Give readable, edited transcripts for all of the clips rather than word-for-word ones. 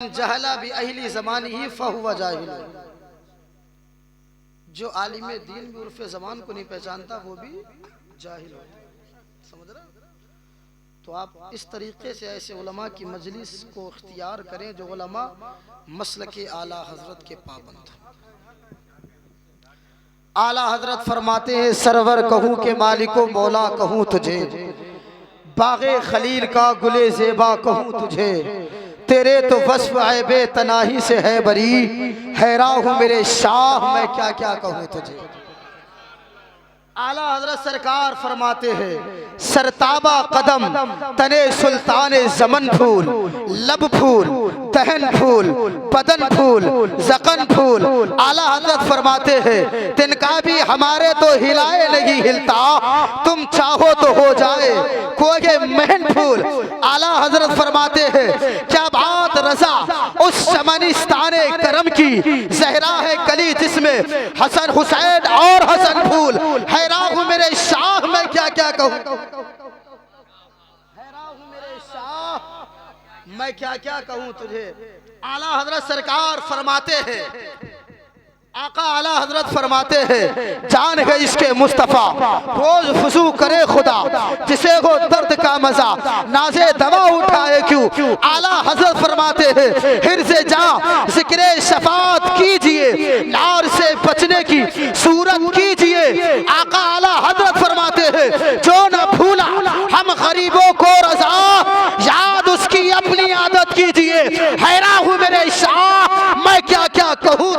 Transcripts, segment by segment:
जहला भी अहली ज़मानी ही फहुवा जाहिल। जो आलिम दीन भी उर्फ़ ज़मान को नहीं पहचानता वो भी जाहिल होता है। समझ रहे? तो आप इस तरीके से ऐसे उलमा की मजलिस को इख्तियार करें जो उलमा मसलक आला हजरत के पाबंद हैं। आला हजरत फरमाते हैं, सरवर कहूँ के मालिको मौला कहूँ तुझे, बाग़े खलील का गुले ज़ेबा कहूँ तुझे, तेरे तो वस्फ़ ऐबे तनाही से है बरी, हैरान हूँ मेरे शाह मैं क्या क्या कहूँ तुझे। आला हजरत सरकार फरमाते हैं, सरताबा कदम तने सुल्तान ज़मन फूल, लब फूल, दहन फूल, बदन फूल, ज़क़न फूल। आला हजरत फरमाते हैं, तिनका भी हमारे तो हिलाए नहीं हिलता, तुम चाहो तो हो जाए कोई महन फूल। आला हजरत फरमाते हैं, क्या बात रज़ा उस चमनिस्ताने करम की, ज़हरा है कली जिसमें हसन हुसैन और हसन फूल, हैरान हूँ मेरे शाह मैं क्या क्या कहूँ, हैरान हूँ मेरे शाह मैं क्या क्या कहूँ तुझे। आला हजरत सरकार फरमाते हैं, आका आला हजरत फरमाते हैं, जान है इसके मुस्तफ़ा रोज फुजू करे खुदा, जिसे हो दर्द का मजा नाजे दवा उठाए क्यों। आला हजरत फरमाते हैं, हिर्ज़े जा जिक्रे शफात कीजिए, नार से बचने की सूरत कीजिए। आका आला हजरत फरमाते हैं, जो न भूला हम गरीबों को रजा, याद उसकी अपनी आदत कीजिए। हैरान हूँ मेरे शाह मैं क्या क्या कहूँ,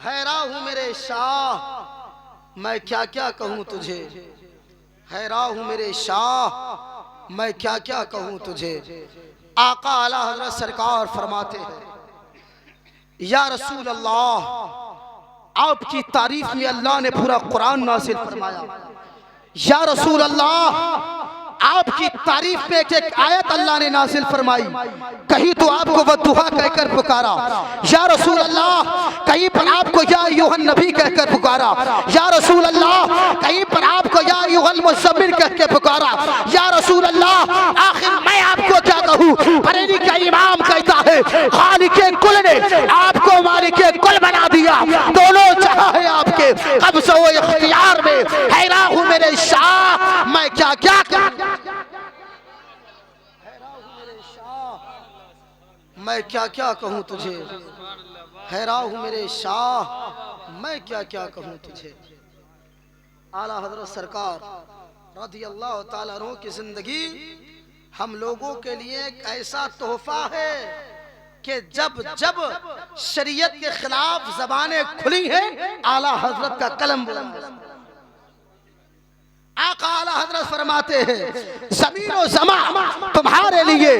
हैरान हूँ मेरे शाह मैं क्या क्या कहूँ तुझे, हैरान हूँ मेरे शाह मैं क्या क्या कहूँ तुझे। आका आला हजरत सरकार फरमाते हैं, या रसूल अल्लाह आपकी तारीफ में अल्लाह ने पूरा कुरान नाज़िल फरमाया। या रसूल अल्लाह आपकी तारीफ में एक आयत अल्लाह ने नाज़िल फरमाई, कहीं तो आपको वद्दुहा कहकर पुकारा। या रसूल अल्लाह कहीं पर आपको या अय्युहन नबी कहकर पुकारा। या रसूल अल्लाह कहीं पर आपको या अय्युहल मुज़म्मिल कहकर पुकारा। या रसूल अल्लाह आखिर मैं आपको क्या कहूँ। बरेली का इमाम कहता है, खालिके कुल ने आपको मालिके कुल बना दिया, दोनों जहां है आपके कब्ज़ व इख्तियार में। हैरान हूँ मेरे शाह मैं क्या क्या मैं क्या क्या कहूँ तुझे, हैरान हूँ मेरे शाह मैं क्या क्या कहूँ तुझे। आला हजरत सरकार रज़ी अल्लाह ताला अन्हु की जिंदगी हम लोगों के लिए एक ऐसा तोहफा है कि जब जब शरीयत के खिलाफ जबानें खुली हैं, आला हजरत का कलम बुलंद। आका आला हजरत फरमाते हैं, ज़मीन और ज़मा तुम्हारे लिए,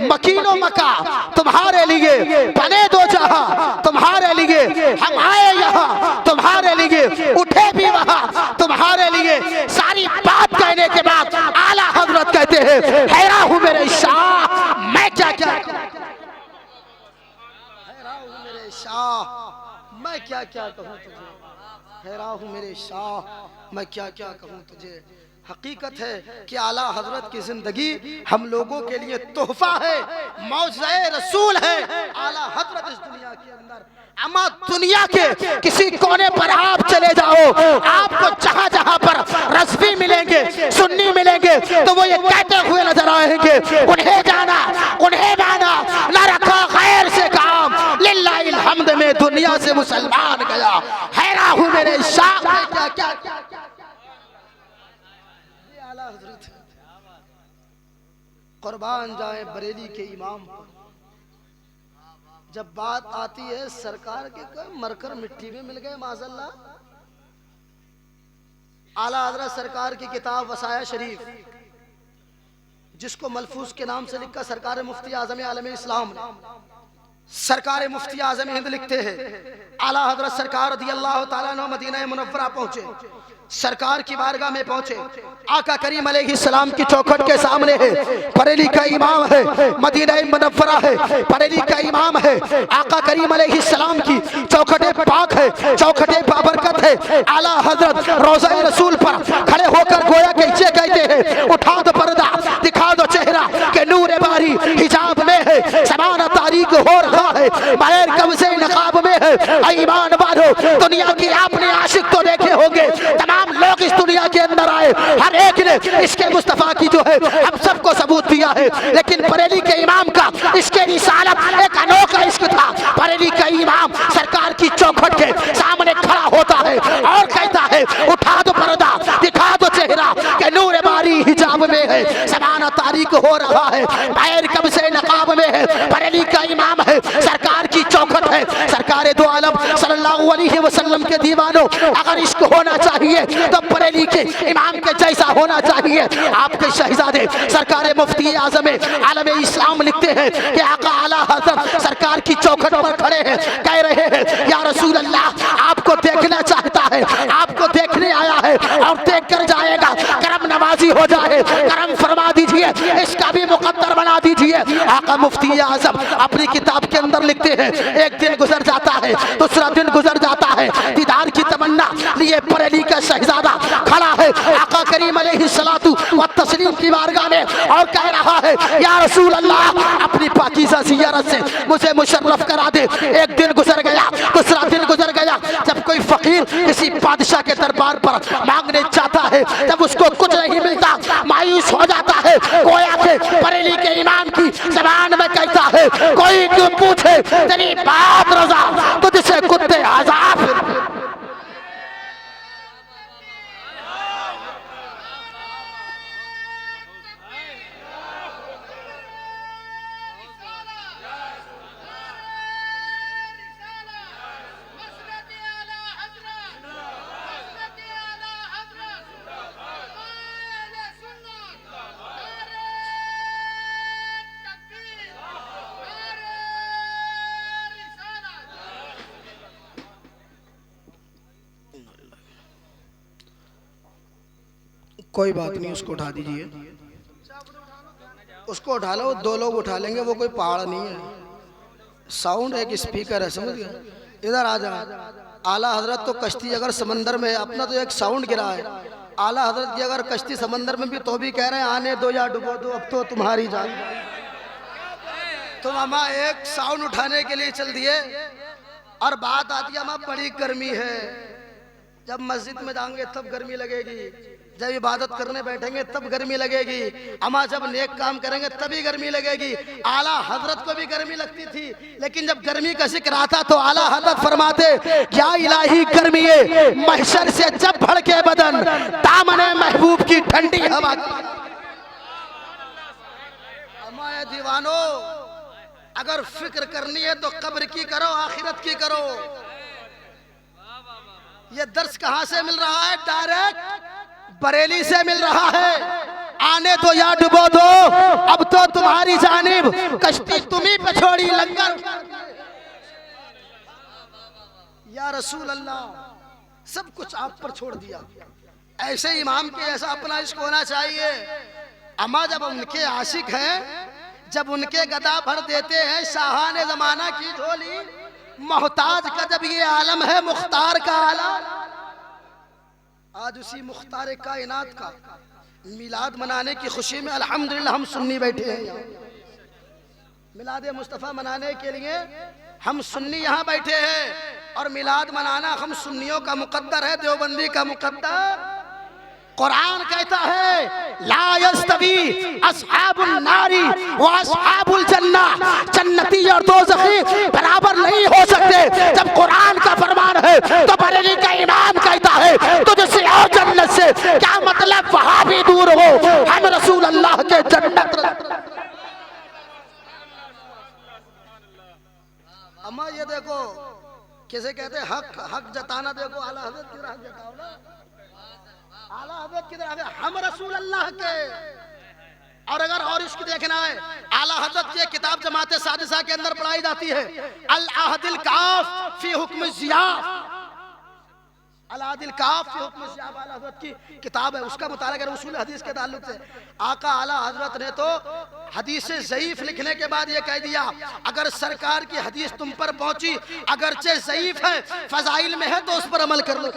मकीनो मका तुम्हारे लिए, बने दो जहां तुम्हारे लिए, हम आए यहाँ तुम्हारे लिए, उठे भी वहाँ तुम्हारे लिए। सारी बात कहने के बाद आला हजरत कहते हैं, हैरान हूँ मेरे शाह मैं क्या क्या, हैरान हूँ मेरे शाह मैं क्या क्या कहूँ तुझे, हैरान हूँ मेरे शाह मैं क्या क्या कहूँ तुझे। हकीकत है कि आला हजरत की जिंदगी हम लोगों के लिए तोहफा है, मौज़े रसूल है। आला हजरत इस दुनिया के अंदर, अमा दुनिया के किसी कोने पर आप चले जाओ, आपको जहां जहां पर रज़वी मिलेंगे, सुन्नी मिलेंगे, तो वो ये कहते हुए नजर आएंगे, उन्हें जाना उन्हें माना, न रखा खैर से काम, लिल्लाहिल हम्द में दुनिया से मुसलमान गया। हैरान हूँ मेरे शाह क्या क्या क्या कुर्बान जाए बरेली के इमाम पर। जब बात आती है सरकार के, मरकर मिट्टी में मिल गए माज़अल्लाह। आला हज़रत सरकार की किताब वसाया शरीफ, जिसको मलफूज के नाम से लिखा सरकार मुफ्ती आज़म आलम इस्लाम ने, सरकार मुफ्ती आज़म हिंद लिखते हैं, आला हज़रत सरकार रज़ियल्लाहु ताला अन्हु मदीना मुनव्वरा पहुंचे, सरकार की बारगाह में पहुंचे। आका करीम अलैहिस्सलाम की चौखट के सामने है, बरेली का इमाम है, मदीना मुनव्वरा है, बरेली का इमाम है। आका करीम अलैहिस्सलाम की चौखटे पाक है, चौखटे बाबरकत है। आला हजरत रोज़ा रसूल पर खड़े होकर गोया कैसे कहते हैं, उठा दो पर्दा दिखा दो चेहरा के नूर बारी हिजाब में है, तारीख हो रहा है, बाहर कब से नकाब में है। ईमान वालों, दुनिया के आपने आशिक तो देखे होंगे, तमाम लोग इस दुनिया के अंदर आए, हर एक ने इसके मुस्तफा की जो है हम सबको सबूत दिया है, लेकिन बरेली के इमाम का इसके रिसालत एक अनोखा इश्क था। बरेली का इमाम सरकार की चौखट के सामने खड़ा होता है और कहता है, उठा दो पर्दा, दिखा दो चेहरा कि नूर बारी हिजाब में है, समाना तारीख हो रहा है, बाहर कब से नकाब में है। बरेली का इमाम है, सरकार की चौखट है, सरकार दो आलम सल्लल्लाहु अलैहि वसल्लम के दीवानों, अगर इश्क होना चाहिए तो बरेली के इमाम के जैसा होना चाहिए। आपके शहजादे सरकार मुफ्ती आज़म आलम इस्लाम लिखते हैं कि आका आला हज़रत सरकार की चौखट पर खड़े हैं, कह रहे हैं, या रसूल अल्लाह, आपको देखना चाहता है, आपको देखने आया है और देख कर जाएगा, करम नवाजी हो जाए, करम फरमा दीजिए, इसका भी मुकद्दर बना दीजिए। आका मुफ्ती आज़म अपनी किताब के अंदर लिखते हैं, एक दिन गुजर जाता है, दूसरा दिन गुजर जाता है, दीदार की तमन्ना लिए बरेली का शहजादा खड़ा है आका करीम अलैहिस्सलातु व तस्लीम की बारगाह में और कह रहा है, या रसूल अल्लाह, अपनी पाकीज़ा ज़ियारत से मुझे मुशर्रफ करा दे। एक दिन गुजर गया, दूसरा दिन गुजर गया, जब कोई फकीर किसी बादशाह के दरबार पर मांगने जाता है, जब उसको कुछ नहीं मिलता, मायूस हो जाता है, गोया के बरेली के इमाम की ज़बान में कहता है, कोई क्यों पूछे तेरी बात रज़ा, तुझसे कुत्ते आज़ाद। कोई बात नहीं, उसको उठा दीजिए, उसको उठा लो, दो लोग उठा लेंगे, वो कोई पहाड़ नहीं है, साउंड एक स्पीकर है, समझ गए। इधर आ जा। आला हजरत तो कश्ती अगर समंदर में है, अपना तो एक साउंड गिरा है, आला हजरत की अगर कश्ती समंदर में भी तो भी कह रहे हैं आने दो या डुबो दो, अब तो तुम्हारी जान। तो मामा एक साउंड उठाने के लिए चल दिए और बात आती है, अम्मा बड़ी गर्मी है, जब मस्जिद में जाएंगे तब गर्मी लगेगी, जब इबादत करने बैठेंगे तब गर्मी लगेगी, अम्मा जब नेक काम करेंगे तभी गर्मी लगेगी। आला हजरत को भी गर्मी लगती थी, लेकिन जब गर्मी का जिक्र आता तो आला हजरत फरमाते, क्या इलाही गर्मी है, महशर से जब भड़के बदन, दामने महबूब की ठंडी हवा। अम्मा ये दीवानो, अगर फिक्र करनी है तो कब्र की करो, आखिरत की करो। ये दर्श कहां से मिल रहा है? डायरेक्ट बरेली से मिल रहा है। आने दो या डुबो दो, अब तो तुम्हारी जानिब, कश्ती तुम्ही पे छोड़ी लंगर। या रसूल अल्लाह, सब कुछ आप पर छोड़ दिया। ऐसे इमाम के ऐसा अपना इश्क होना चाहिए। अम्मा जब उनके आशिक हैं, जब उनके गदा भर देते हैं शाहाने जमाना की झोली, मोहताज का जब ये आलम है मुख्तार का आलम। आज उसी मुख्तार कायनात का मिलाद मनाने की खुशी में अल्हम्दुलिल्लाह हम सुन्नी बैठे हैं। मिलाद मुस्तफ़ा मनाने के लिए हम सुन्नी यहाँ बैठे हैं, और मिलाद मनाना हम सुन्नियों का मुकद्दर है, देवबंदी का मुकद्दर। कुरान कहता है, ला यस्तवी अस्हाबुन नारी व अस्हाबुल जन्ना, जन्नती और दोज़खी बराबर नहीं हो सकते। जब कुरान का फरमान है तो बरेली का इमाम कहता है, तुझसे और जन्नत से क्या मतलब, वहां भी दूर हो, हम रसूल अल्लाह के जन्नत। अम्मा ये देखो किसे कहते हैं हक, हक जताना। देखो आला हज़रत की हक जताओ ना, आला हज़रत की तरह हम रसूल अल्लाह के। और अगर और इसकी देखना है, आला हज़रत की किताब जमात सादिसा के अंदर पढ़ाई जाती है, अल अहदिल काफ फी हुक्म ज़ियाफ। अल अहदिल काफ फी हुक्म ज़ियाफ आला हज़रत की किताब है, उसका मुताला करें उसूल हदीस के ताल्लुक से। आका आला हज़रत ने तो हदीस ज़ईफ लिखने के बाद ये कह दिया, अगर सरकार की हदीस तुम पर पहुंची, अगरचे ज़ईफ है, फजाइल में है, तो उस पर अमल कर लो।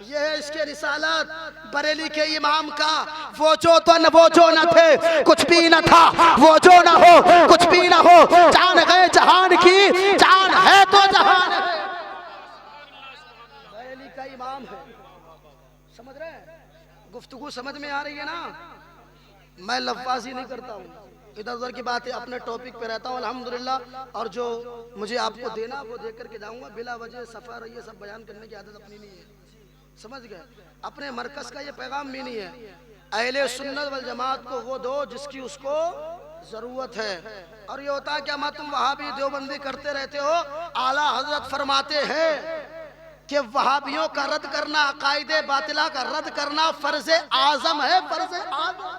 ये है इसके रिसालत बरेली के इमाम का। वो जो न थे कुछ भी न था, वो जो न हो कुछ भी न हो, जान गए जहान की, जान है तो जहान है। बरेली का इमाम है। समझ रहे हैं? गुफ्तगू समझ में आ रही है ना? मैं लफ्ज़ी नहीं करता हूँ, इधर उधर की बातें, अपने टॉपिक पे रहता हूँ अल्हम्दुलिल्लाह। और जो मुझे आपको देना वो दे करके जाऊँगा। बिला वजह सफ़र ये सब बयान करने की आदत अपनी नहीं है। समझ गए? अपने मरकज का ये पैगाम भी नहीं है। अहले सुन्नत वल जमात को वो दो जिसकी उसको जरूरत है। और ये होता है क्या, मैं तुम वहाबी देवबंदी करते रहते हो। आला हजरत फरमाते हैं कि वहाबियों का रद्द करना, अकायदे बातिला का रद्द करना फर्ज आजम है, फर्ज आजम।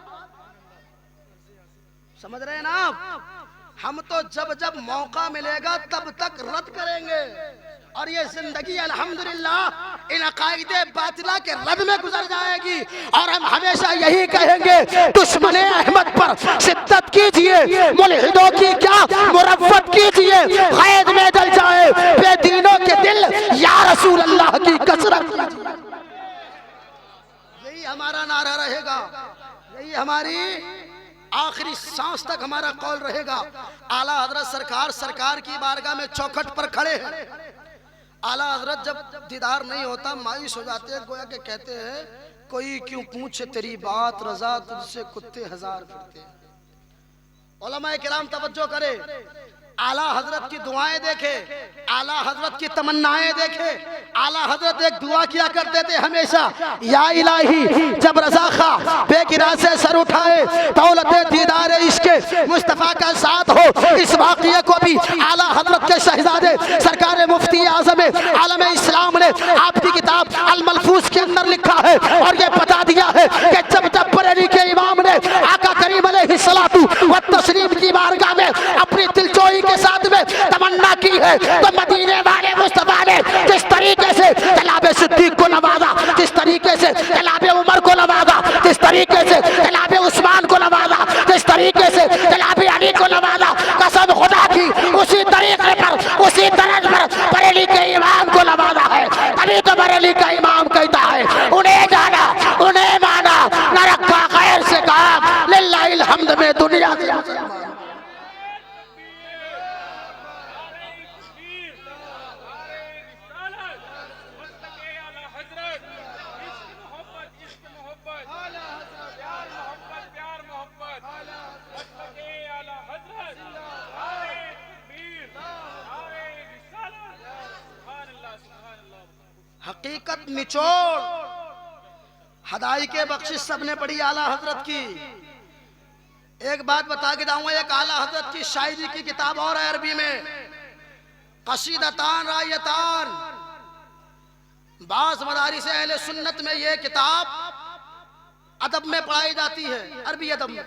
समझ रहे हैं ना आप? हम तो जब जब मौका मिलेगा तब तक रद्द करेंगे। और ये जिंदगी अल्हम्दुलिल्लाह इन अकायदे बातिला के रद्द में गुजर जाएगी। और हम हमेशा यही कहेंगे, दुश्मने अहमद पर शिद्दत कीजिए, मुल्हिदों की क्या मुरव्वत कीजिए, क़ैद में जल जाए बेदीनों के दिल, या रसूल अल्लाह की कसरत कीजिए। यही हमारा नारा रहेगा, यही हमारी आखिरी सांस तक हमारा कौल रहेगा। आला हजरत सरकार की बारगाह में चौखट पर खड़े हैं। आला हजरत जब दीदार नहीं होता मायूस हो जाते हैं, गोया के कहते हैं कोई क्यों पूछे तेरी बात, रजा तुझसे कुत्ते हजार फिरते हैं। उलमाए किराम तवज्जो करे, आला हजरत की दुआएं देखे, आला हजरत की तमन्नाएं देखे। आला हजरत एक दुआ किया करते थे हमेशा, या इलाही जब रजा खा बेगिरा से सर उठाए, दौलते दीदार इश्क़ मुस्तफ़ा का साथ हो। इस वाक़ये को भी आला हजरत के शहजादे सरकार मुफ्ती आज़म आलम इस्लाम ने आपकी किताब अल मलफूज के अंदर लिखा है। और ये बता दिया है कि जब जब बरेली के इमाम ने आका करीम अलैहिस्सलातु व तस्लीम की बारगाह में अपनी दिलजोई के साथ में तमन्ना की है, तो मदीने वाले मुस्तफा ने जिस तरीके से जनाब सिद्दीक को नवाजा, जिस तरीके से जनाब उमर को नवाजा, जिस तरीके से जनाब उस्मान को नवाजा, जिस तरीके से जनाब अली को नवाजा, कसम खुदा की उसी तरीके पर, उसी दर्ज पर बरेली के इमाम को नवाजा है। तभी तो बरेली का इमाम कहता है, उन्हें जाना उन्हें माना, न रखा गैर से काम, लिल्लाहिल हम्द में दुनिया से मुसलमान। हकीकत निचोड़ हदाई के बख्शिश सबने पढ़ी आला हजरत की। एक बात बता के जाऊंगा, एक आला हजरत की शायरी की किताब और है अरबी में, कसीदतान रायतान। बाज़ मदारिस अहले सुन्नत में ये किताब अदब में पढ़ाई जाती है, अरबी अदब में।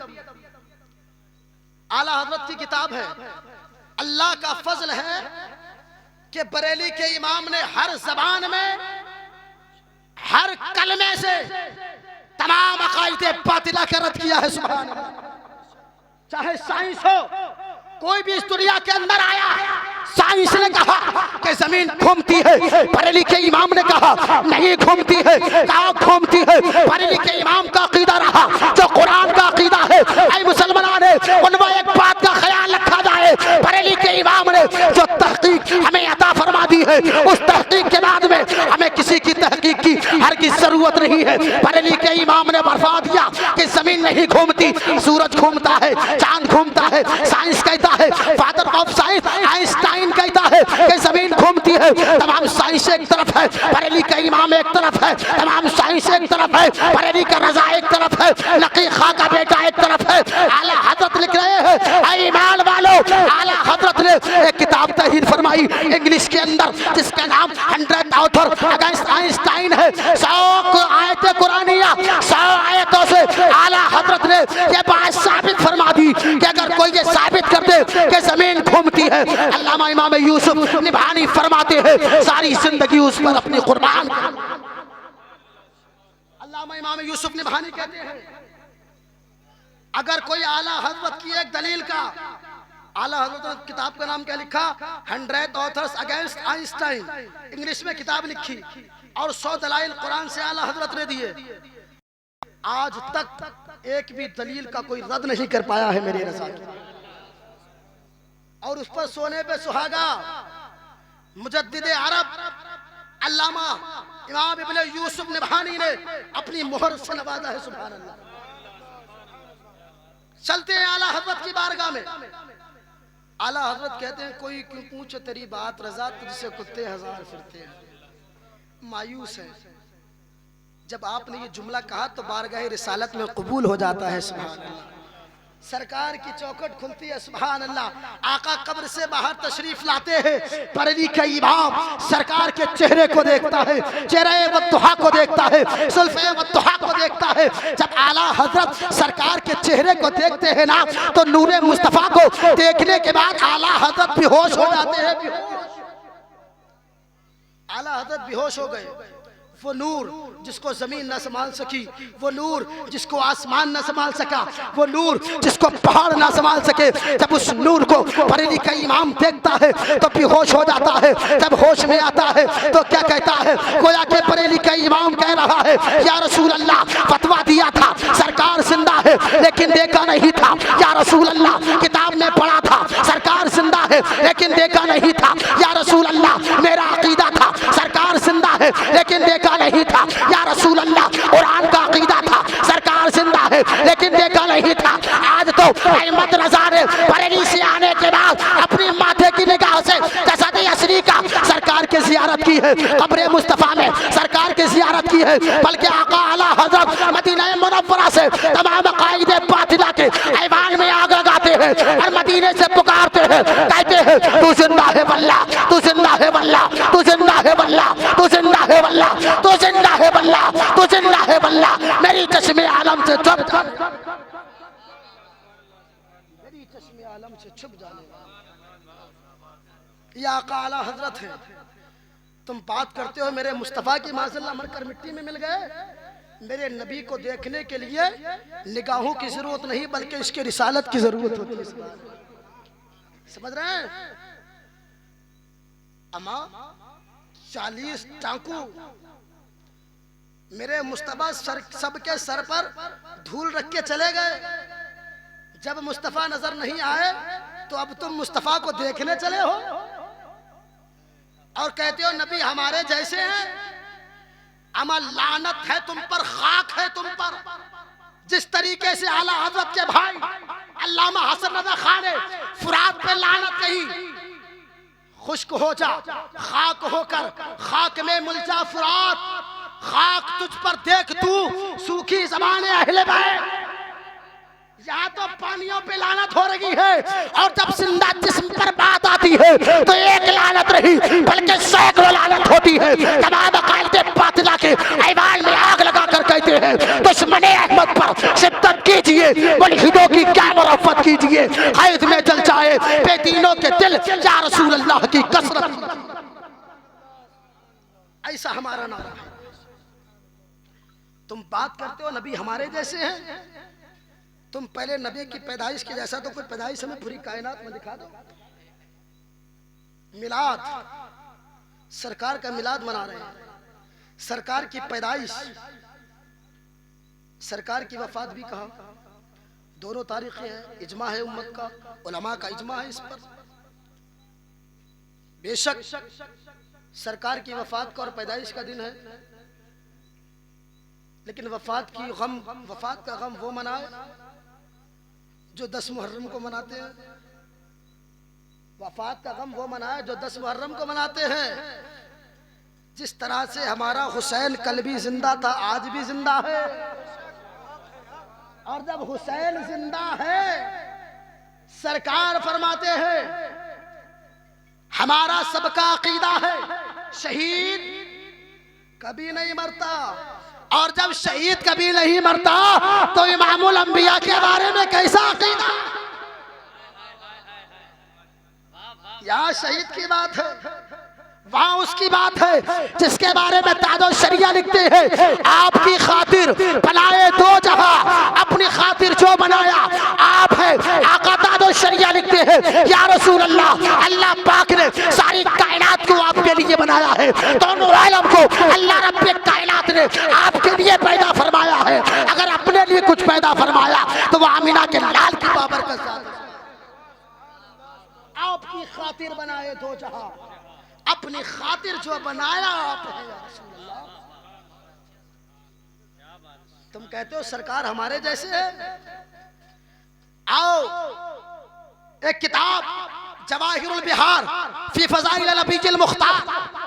आला हजरत की किताब है। अल्लाह का फजल है कि बरेली के इमाम ने हर जबान में, हर कलमे से तमाम अकायदे बातिला का रद्द किया है। सुभान अल्लाह। चाहे साइंस हो, कोई भी इस दुनिया के अंदर आया, साइंस ने कहा कि जमीन घूमती है, बरेली के इमाम ने कहा नहीं घूमती है। कहा घूमती है। बरेली के इमाम का अकीदा रहा जो कुरान का अकीदा है। ऐ मुसलमान है, उनमें एक बात का ख्याल रखा जाए, बरेली के इमाम ने जो तहकीक हमें अता फरमा दी है, उस तहकीक के बाद में हमें किसी की तहकीक की हर की जरूरत नहीं है। बरेली के इमाम ने बरफा दिया कि जमीन नहीं घूमती, सूरज घूमता है, चांद घूमता है। साइंस कहता है, फादर ऑफ साइंस आइंस्टाइन कहता है कि जमीन घूमती है। तमाम साइंस एक तरफ है, बरेली का इमाम एक तरफ है, तमाम साइंस एक तरफ है, बरेली का रजा एक तरफ है, नकी खां का बेटा एक तरफ है। आला हजरत लिख रहे हैं, ऐ ईमान वालों, आला हजरत ने एक किताब तहरीर फरमाई इंग्लिश के अंदर जिसका नाम 100 ऑथर अगेंस्ट आइंस्टाइन है। 100 आयतें कुरानिया, 100 आयतों से आला हजरत ने यह बात साबित फरमा दी कि अगर कोई ये साबित कर दे कि जमीन घूमती है, अल्लामा इमाम यूसुफ निभानी फरमाते हैं सारी जिंदगी उस पर अपनी कुर्बान। अल्लामा इमाम यूसुफ निभानी कहते हैं, अगर कोई आला हजरत की एक दलील का, आला हजरत ने किताब का नाम क्या लिखा, 100 ऑथर्स अगेंस्ट आइंस्टाइन, इंग्लिश में किताब लिखी। और 100 दलाइल कुरान से आला हजरत ने दिए। आज तक एक भी दलील का कोई रद्द नहीं कर पाया है मेरे रज़ा की। और उस पर सोने पे सुहागा मुजद्दिद अरब अल्लामा इमाम इब्न यूसुफ नबहानी ने अपनी मोहर से नवाजा है। सुभान अल्लाह। चलते हैं आला हजरत की बारगाह में। आला हजरत कहते हैं कोई क्यों पूछे तेरी बात रजा, तुझसे कुत्ते हजार फिरते हैं। मायूस है। जब आपने ये जुमला कहा तो बारगाह रिसालत में कबूल हो जाता है। सुभान अल्लाह। सरकार की चौखट खुलती है। सुभान अल्लाह। आका कब्र से बाहर तशरीफ लाते हैं। परली का इमाम सरकार के चेहरे को देखता है, चेहरे वत्तुहा को देखता है, सुल्फ़े वत्तुहा को देखता है। जब आला हजरत सरकार के चेहरे को देखते हैं ना, तो नूरे मुस्तफ़ा को देखने के बाद आला हजरत बेहोश हो जाते हैं। आला हजरत बेहोश हो गए। वो नूर जिसको जमीन न संभाल सकी, वो नूर जिसको आसमान न संभाल सका, वो नूर जिसको पहाड़ न संभाल सके, जब उस नूर को बरेली का इमाम देखता है तो बेहोश हो जाता है। जब होश में आता है तो क्या कहता है, गोया के बरेली का इमाम कह रहा है या रसूल अल्लाह, फतवा दिया था सरकार जिंदा है लेकिन देखा नहीं था। या रसूल अल्लाह, किताब में पढ़ा था सरकार जिंदा है लेकिन देखा नहीं था। या रसूल अल्लाह, मेरा अकीदा था सरकार जिंदा है लेकिन देखा नहीं था। या रसूल अल्लाह, कुरान का अकीदा था सरकार जिंदा है लेकिन देखा नहीं था। आज तो अहमद रजा ने बरेली से आने के बाद अपनी माथे की निगाह से जसद असली का सरकार की जियारत की है, कब्र मुस्तफा में सरकार की जियारत की है। बल्कि आका आला हजरत मदीना मुनव्वरा से तमाम कायदे बातिला के ऐवान में आग लगाते हैं और मदीने से पुकारते हैं, कहते हैं तू जिंदा है वल्लाह, तू जिंदा है वल्लाह, तू जिंदा है वल्लाह, तू जिंदा है वल्लाह, तू जिंदा है वल्लाह, तू जिंदा है वल्लाह। मेरी चश्मे आलम से छुप, मेरी चश्मे आलम से छुप जाने या आका आला हजरत है। तुम बात करते हो मेरे मुस्तफ़ा की, माज़अल्लाह मरकर मिट्टी में मिल गए। मेरे नबी को देखने के लिए निगाहों की जरूरत नहीं बल्कि इसके रिसालत की जरूरत होती है। समझ रहे हैं? अम्मा 40 टांकू मेरे मुस्तफा सबके सर पर धूल रख के चले गए। जब मुस्तफा नजर नहीं आए तो अब तुम मुस्तफा को देखने चले हो और कहते हो नबी हमारे जैसे हैं। अमा लानत है तुम पर, खाक है तुम पर। जिस तरीके से आला हजरत के भाई अल्लामा हसन रज़ा खान ने फुरात पे लानत कही, खुश्क हो जा खाक होकर, खाक में मुलजा फुरात, खाक तुझ पर देख तू सूखी ज़बाने अहले बैत। यहाँ तो पानियों पे लानत हो रही है और जब जिंदा जिस्म पर बात आती है तो एक लानत नहीं बल्कि सैकड़ों लानत होती है। तमाम कायदे बातिला के ऐवान में आग लगा कर कहते हैं दुश्मने अहमद पर शिद्दत कीजिए, मुल्हिदों की क्या मुरफ़्फ़त कीजिए, कैद में जल जाए बेदीनों के दिल, या रसूल अल्लाह की कसरत। ऐसा हमारा नारा है। तुम बात करते हो नबी हमारे जैसे हैं, तुम पहले नबी की पैदाइश के जैसा तो कोई पैदाइश हमें पूरी कायनात में दिखा दो। मिलाद, सरकार का मिलाद मना रहे हैं, सरकार की पैदाइश, सरकार की वफात भी कहा। दोनों तारीखें हैं, इजमा है उम्मत का, उलमा का इजमा है इस पर। बेशक सरकार की वफात का और पैदाइश का दिन है, लेकिन वफात का गम वो मनाए जो 10 मुहर्रम को मनाते हैं। वफात का गम वो मनाए जो 10 मुहर्रम को मनाते हैं। जिस तरह से हमारा हुसैन कल भी जिंदा था, आज भी जिंदा है, और जब हुसैन जिंदा है सरकार फरमाते हैं हमारा सबका अकीदा है शहीद कभी नहीं मरता, और जब शहीद कभी नहीं मरता तो इमामुल अंबिया के बारे में कैसा अकीदा। यहाँ शहीद की बात है, वहाँ उसकी बात है जिसके बारे में ताजो शरिया लिखते हैं आपकी खातिर बनाए दो जहां, अपनी खातिर जो बनाया आप है। आका ताजो शरिया लिखते हैं या रसूल अल्लाह, अल्लाह पाक ने सारी कायनात को आपके लिए बनाया। बनाया है, दोनों आलम को अल्लाह रब्बे कायनात ने आपके लिए पैदा फरमाया है। अगर अपने लिए कुछ पैदा फरमाया तो वो आमिना के लाल की बाबरकत से आपकी खातिर बनाए दो जहां, अपनी खातिर जो बनाया आप है या रसूल अल्लाह। तुम कहते हो सरकार हमारे जैसे है, आओ एक किताब जवाहिरुल बिहार फी फज़ाइल नबीजिल मुख्तार,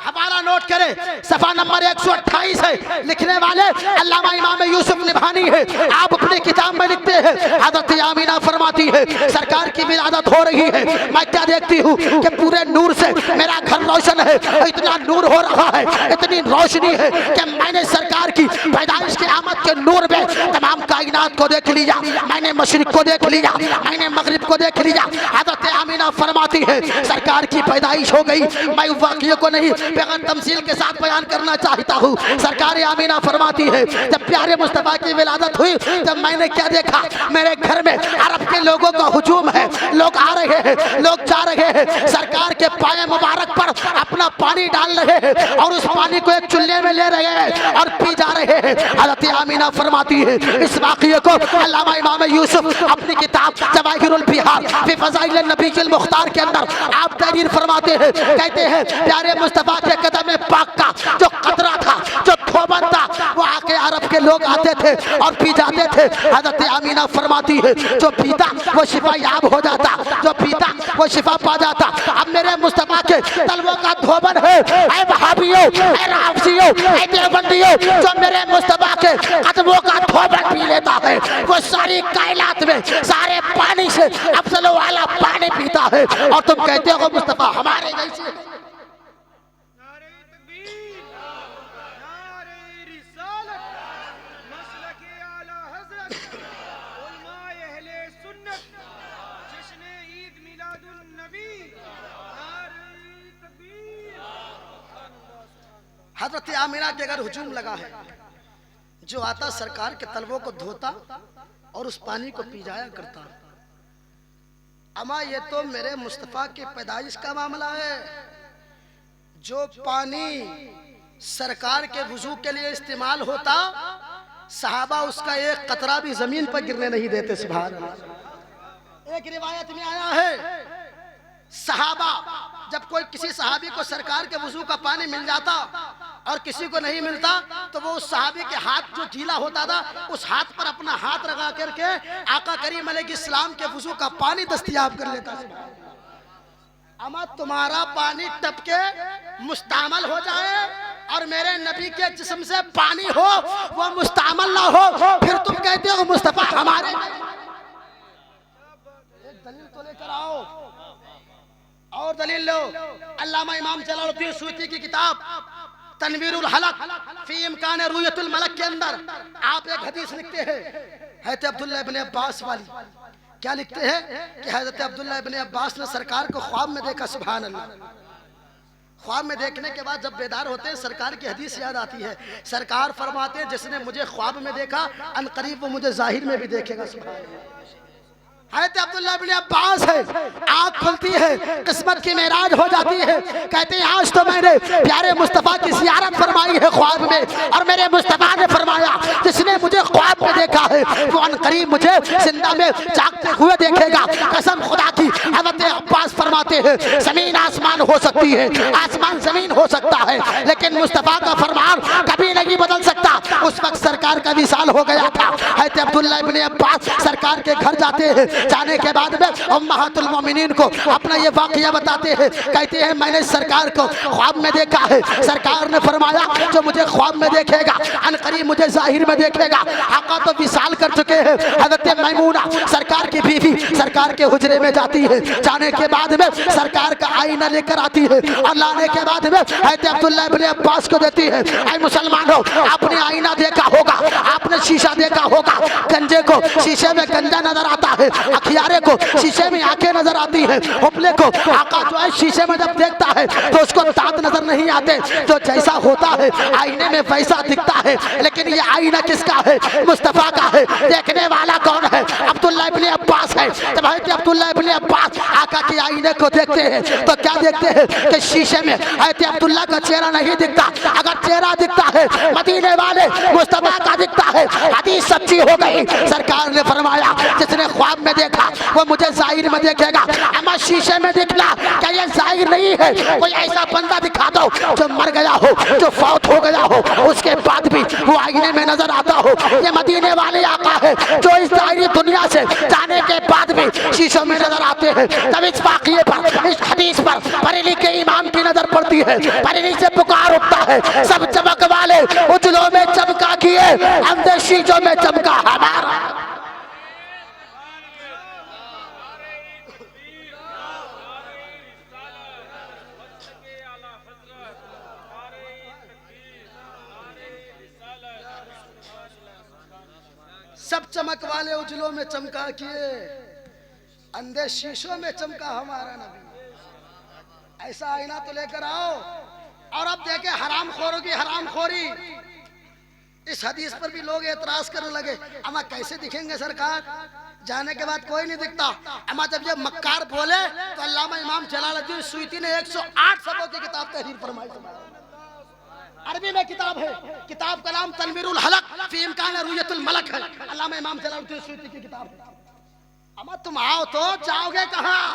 हवाला नोट करें, सफा नंबर 128 है। लिखने वाले अल्लामा इमाम यूसुफ निभानी है। आप अपनी किताब में लिखते हैं, हज़रत आमीना फरमाती है सरकार की विलादत हो रही है, मैं क्या देखती हूँ कि पूरे नूर से मेरा घर रोशन है, इतना नूर हो रहा है, इतनी रोशनी है कि मैंने सरकार की पैदाइश के आमद के नूर में तमाम कायनात को देख लिया, मैंने मशरिक को देख लिया, मैंने मगरिब को देख लिया। हज़रत आमीना फरमाती है सरकार की पैदाइश हो गई। मैं वाक़ये को नहीं बेगैर तमसील के साथ बयान करना चाहता हूँ। सरकार आमीना फरमाती है जब प्यारे मुस्तफ़ा की विलादत हुई तब मैंने क्या देखा, मेरे घर में अरब के लोगों का हुजूम है, लोग आ रहे हैं, लोग जा रहे हैं, सरकार के पाए मुबारक पर अपना पानी डाल रहे हैं और उस पानी को एक चुल्ले में ले रहे हैं और पी जा रहे हैं। हज़रत आमीना फरमाती है इस वाक़ये को अल्लामा इमाम यूसुफ अपनी किताब जवाहिरुल बिहार फी फज़ाइल नबीजिल मुख्तार के अंदर आप तहरीर फरमाते हैं, कहते हैं प्यारे मुस्तफा के कदम पाक का जो कतरा था, जो थोबन था, वो आके अरब के लोग आते थे और पी जाते थे। हज़रत आमीना फरमाती है जो पीता वो शिफा याब हो जाता, जो पीता वो शिफा पा जाता। अब मेरे मुस्तफा के तलवों का धोबन है, ऐ वहाबियों, ऐ राफसियों, ऐ देवबंदियों, जो मेरे मुस्तफा के कदमों का धोबन पी लेता है वो सारी कायनात में सारे पानी से अफजल वाला पानी पीता है। और तुम कहते हो मुस्तफा हमारे जैसे। नारे तकबीर, नारे रिसालत, मसलके आला हज़रत, उलमाए अहले सुन्नत, जश्न ईद मिलादुन नबी, नारे तकबीर। हज़रत आमीना के अगर हुजूम लगा है, जो आता सरकार के तलवों को धोता और उस पानी को पी जाया करता। अमा ये तो मेरे मुस्तफ़ा की पैदाइश का मामला है। जो पानी सरकार के वुजू के लिए इस्तेमाल होता, सहाबा उसका एक कतरा भी जमीन पर गिरने नहीं देते। सुभान अल्लाह। एक रिवायत में आया है सहाबा जब कोई किसी सहाबी को सरकार के वुजू का पानी मिल जाता और किसी को नहीं मिलता तो वो उस सहाबी के हाथ जो गीला होता था उस हाथ पर अपना हाथ लगा करके आका करीम अलैहिस्सलाम के वुजू का पानी दस्तयाब कर लेता। अमा तुम्हारा पानी टपके मुस्तामल हो जाए और मेरे नबी के जिस्म से पानी हो वो मुस्तामल ना हो, फिर तुम कहते हो मुस्तफा हमारे। एक दलील तो लेकर आओ और दलील लो। अल्लामा इमाम जलालुद्दीन सूती की किताब तनवीरुल हलक फी इम्कान रुयतुल मलक के अंदर आप एक हदीस लिखते हैं हज़रत अब्दुल्लाह इब्न अब्बास वाली। क्या लिखते हैं कि हज़रत अब्दुल्लाह इब्न अब्बास ने सरकार को ख्वाब में देखा। सुभान अल्लाह। ख्वाब में देखने के बाद जब बेदार होते हैं सरकार की हदीस याद आती है। सरकार फरमाते हैं जिसने मुझे ख्वाब में देखा अनकरीब वो मुझे जाहिर में भी देखेगा। सुभान अल्लाह। हज़रत अब्दुल्लाह इब्न अब्बास है, आँख खुलती है, किस्मत की मेराज हो जाती है। कहते हैं आज तो मैंने प्यारे मुस्तफ़ा की ज़ियारत फरमाई है ख्वाब में और मेरे मुस्तफ़ा ने फरमाया जिसने मुझे ख्वाब में देखा है वो अनकरीब मुझे जिंदा में जागते हुए देखेगा। कसम खुदा की। हज़रत अब्बास फरमाते हैं ज़मीन आसमान हो सकती है, आसमान ज़मीन हो सकता है, लेकिन मुस्तफ़ा का फरमान कभी नहीं बदल सकता। उस वक्त सरकार का विसाल हो गया था। हज़रत अब्दुल्लाह इब्न अब्बास सरकार के घर जाते हैं। जाने के बाद में उम्महातुल मोमिनीन को अपना ये वाक़या बताते हैं। कहते हैं मैंने सरकार को ख्वाब में देखा है, सरकार ने फरमाया जो मुझे ख्वाब में देखेगा अनकरीब मुझे जाहिर में देखेगा। आका तो विसाल कर चुके हैं। हज़रत मैमूना सरकार की बीवी सरकार के हुजरे में जाती है। जाने के बाद में सरकार का आईना लेकर आती है और लाने के बाद में हज़रत अब्दुल्लाह इब्न अब्बास को देती है। ऐ मुसलमानों आपने आईना देखा होगा, आपने शीशा देखा होगा, गंजे को शीशे में गंजा नजर आता है अखियारे को शीशे में आंखें नजर आती है, उपले को आका जो है शीशे में जब देखता है तो उसको दांत नजर नहीं आते, तो जैसा होता है आईने में वैसा दिखता है। लेकिन ये आईना किसका है? मुस्तफा का है। देखने वाला कौन है? अब्दुल्ला इब्ने अब्बास है। जब हज़रत अब्दुल्ला इब्ने अब्बास आका के आईने को देखते हैं तो क्या देखते हैं कि शीशे में हज़रत अब्दुल्ला का चेहरा नहीं दिखता। अगर चेहरा दिखता है मदीने वाले मुस्तफा का दिखता है। हदीस सच्ची हो गई। सरकार ने फरमाया जिसने ख्वाब में देखा वो मुझे जाहिर में देखेगा, अमा शीशे में दिखला क्या ये जाहिर नहीं है? कोई ऐसा बंदा दिखा दो जो मर गया हो, जो फौत हो गया हो, उसके बाद भी वो आईने में नजर आता हो। ये मदीने वाले आका है जो इस जाहिरी दुनिया से जाने के बाद भी शीशों में नजर आते हैं। तब इस वाक़ये पर, इस हदीस पर बरेली के इमाम की नजर पड़ती है। बरेली से पुकार उठता है, सब चमक वाले उजलों में चमका किए, अंदर शीशों में चमका हमारा। सब चमक वाले उजलों में चमका किए, अंधे शीशों में चमका हमारा नबी। ऐसा आईना तो लेकर आओ। और अब देखे हराम खोरों की हराम खोरी। इस हदीस पर भी लोग एतराज करने लगे, अमा कैसे दिखेंगे सरकार? जाने के बाद कोई नहीं दिखता। अमा जब ये मक्कार बोले तो अल्लामा इमाम जलालुद्दीन सुयूती ने 108 सबों की किताब तहरीर फरमाई। अरबी में किताब है, किताब का नाम तनवीरुल हलक फी इम्कान रुयतुल मलक है। अल्लामा इमाम जलालुद्दीन सुयूती की किताब है। अमा तुम आओ तो जाओगे कहाँ?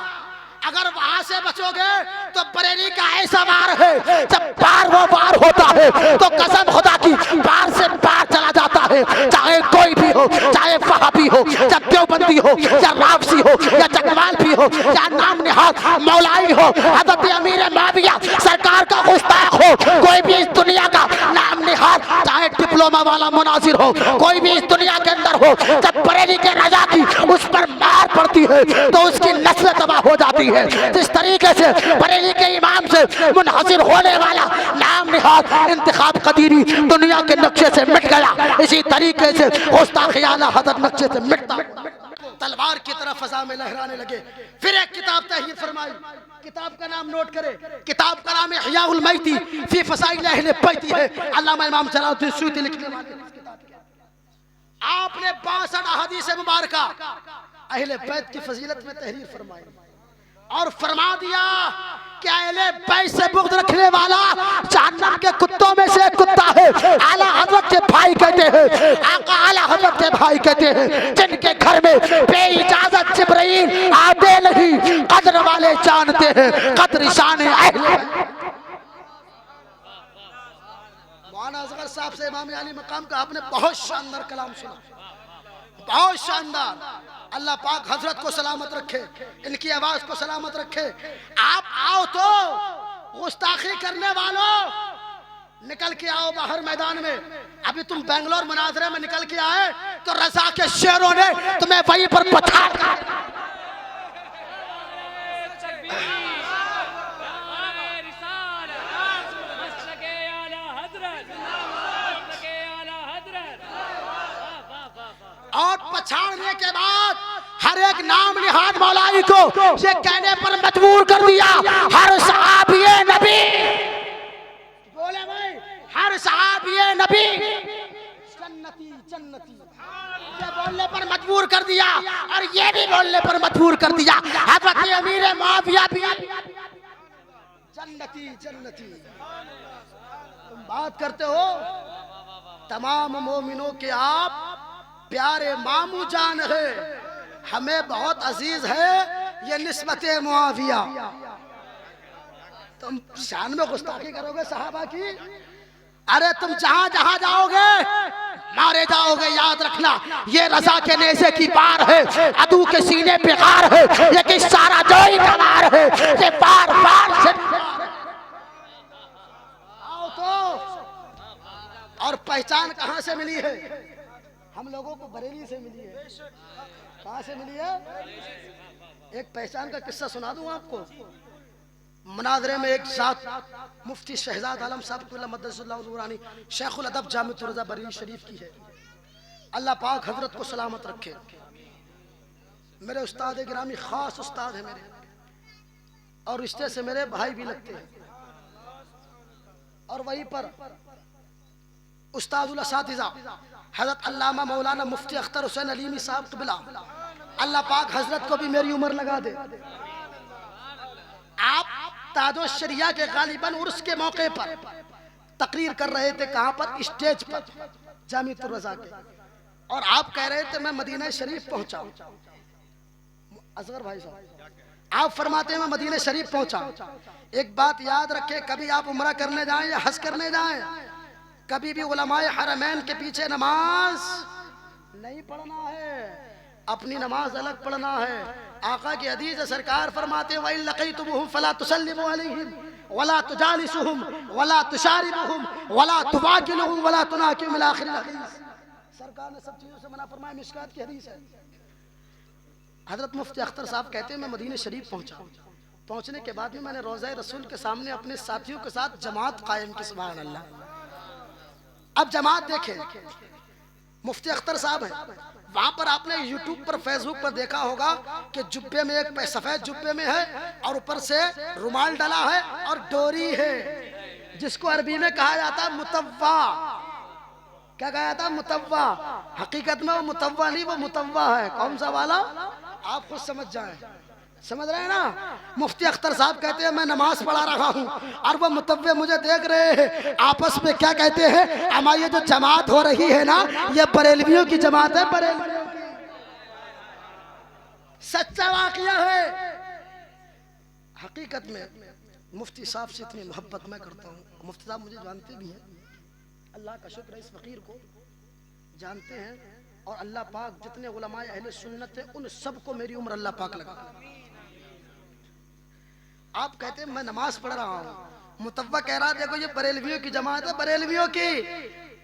अगर वहां से बचोगे तो बरेली का ऐसा वार है, जब पार वो वार होता है तो कसम खुदा की पार से पार चला जाता है। चाहे कोई भी हो, चाहे वहाबी हो, या देवबंदी हो, या रावसी हो, या जगवाल भी हो, या नाम निहाद मौलाई हो, हज़रत अमीर माविया सरकार का गुस्ताख हो, कोई भी इस दुनिया का नाम निहाद, चाहे डिप्लोमा वाला मुनाजिर हो, कोई भी इस दुनिया के अंदर हो, जब बरेली के रजा की उस पर मार पड़ती है तो उसकी नस्ल तबाह हो जाती है। जिस तरीके से बरेली के इमाम से मुनहसिर होने वाला नाम निहाद इंतखाब कदीरी दुनिया के नक्शे से मिट गया, इसी तरीके से गुस्ताखियाना हज़रत नक्शे से मिटता तलवार की तरह फजा में लहराने लगे। फिर एक किताब तहरीर फरमाई। किताब का नाम नोट करें, किताब का नाम है इह्याउल मईती फी फसाइल अहले बैती है। अल्लामा इमाम जलालुद्दीन सुयूती लिखने वाले आपने 62 अहादीस मुबारका अहले बैत की फजीलत में तहरीर फरमाई और फरमा दिया कि अहले बैत से बुग़्ज़ रखने वाला जहन्नम के कुत्तों में से कुत्ता है। आला हज़रत के भाई कहते हैं, आका आला हज़रत के भाई कहते हैं, जिनके घर में बेइजाजत जिब्राइल आते नहीं, कद्र वाले जानते हैं कद्र शान अहले। मौलाना असगर साहब से इमाम अली मकाम का आपने बहुत शानदार कलाम सुना, बहुत शानदार। अल्लाह पाक हजरत को सलामत रखे, इनकी आवाज को सलामत रखे। आप आओ तो गुस्ताखी करने वालों निकल के आओ बाहर मैदान में। अभी तुम बेंगलोर मुनाजरे में निकल के आए तो रजा के शेरों ने तुम्हें वहीं पर पछाड़ और पछाड़ने के बाद हर एक नाम निहाद मौलाई को ये कहने पर मजबूर कर दिया, हर सहाबिये नबी, बोले भाई, हर सहाबिये नबी जन्नती जन्नती, ये बोलने पर मजबूर कर दिया और ये भी बोलने पर मजबूर कर दिया हज़रत अमीर मुआविया भी जन्नती जन्नती। तुम बात करते हो तमाम मोमिनों के आप प्यारे मामू जान है, हमें बहुत अजीज है ये निस्बत मुआविया। तुम शान में गुस्ताखी करोगे सहाबा की? अरे तुम जहां जहां जाओगे मारे जाओगे। याद रखना ये रजा के नेज़े की पार है, अदू के सीने पे गार है, ये कि सारा जोई का वार है, ये बार बार से आओ तो। और पहचान कहां से मिली है? हम लोगों को बरेली से मिली है। कहां से मिली है? एक पहचान का किस्सा सुना दूं आपको। मुनाजरे में एक साथ मुफ्ती शहजाद आलम साहब मदरसुल्लाह नूरानी शेखुल अदब जामिअतुर रज़ा बरेली शरीफ की है। अल्लाह पाक हजरत को सलामत रखे। मेरे उस्ताद गिरामी खास उस्ताद है मेरे, और रिश्ते से मेरे भाई भी लगते हैं। और वहीं पर उस्तादुल असातिज़ा हज़रत अल्लामा मौलाना मुफ्ती अख्तर हुसैन अलीमी साहब क़िबला, अल्लाह पाक हजरत को भी मेरी उम्र लगा दे। आप ताजो शरिया के गालिबन उर्स के मौके पर तकरीर कर रहे थे, कहाँ पर? स्टेज पर, जामिअतुर रज़ा के। और आप कह रहे थे मैं मदीना शरीफ पहुंचा। असगर भाई साहब, आप फरमाते हैं मैं मदीना शरीफ पहुंचा। एक बात याद रखें, कभी आप उम्रा करने जाएं या हज करने जाएं, कभी भी उलमाए हरमैन के पीछे नमाज नहीं पढ़ना है, अपनी नमाज अलग पढ़ना है। आका की हदीस सरकार फरमाते हैं व इन लक़ीतुमुहुम फला तुसल्लिमू अलैहिम वला तुजालिसुहुम वला तुशारिबुहुम वला तुबाकिलुहुम वला तुनाकिहु इला आखिर हदीस। सरकार ने सब चीजों से मना फरमाया, मिशकात की हदीस है। हजरत मुफ्ती अख्तर साहब कहते हैं मैं मदीना शरीफ पहुंचा। पहुंचने के बाद में मैंने रोज़ा रसूल के सामने अपने साथियों के साथ जमात कायम की, सुभान अल्लाह। अब जमात देखें, मुफ्ती अख्तर साहब हैं, वहां पर आपने यूट्यूब पर फेसबुक पर देखा होगा कि जुब्बे में एक सफेद जुब्बे में है और ऊपर से रुमाल डाला है और डोरी है, जिसको अरबी में कहा जाता है मुतव्वा। क्या कहा जाता है? मुतव्वा। हकीकत में वो मुतव्वा नहीं, वो मुतव्वा है। कौन सा वाला? आप खुद समझ जाएं, समझ रहे हैं ना। मुफ्ती अख्तर साहब कहते हैं मैं नमाज पढ़ा रहा हूँ और वो मुतव्वे मुझे देख रहे हैं, आपस में क्या कहते हैं, हमारी ये जो जमात हो रही है ना, ये बरेलवियों की जमात है, बरेलवियों की। सच्चा वाकया है। हकीकत में मुफ्ती साहब से इतनी मोहब्बत मैं करता हूँ। मुफ्ती साहब मुझे जानते भी हैं, अल्लाह का शुक्र है, इस फकीर को जानते हैं। और अल्लाह पाक जितने उलमाए अहले सुन्नत हैं उन सबको मेरी उम्र अल्लाह पाक लगा। आप कहते हैं मैं नमाज पढ़ रहा हूँ, मुतव्वा कह रहा देखो ये बरेलवियों की जमात है, बरेलवियों की।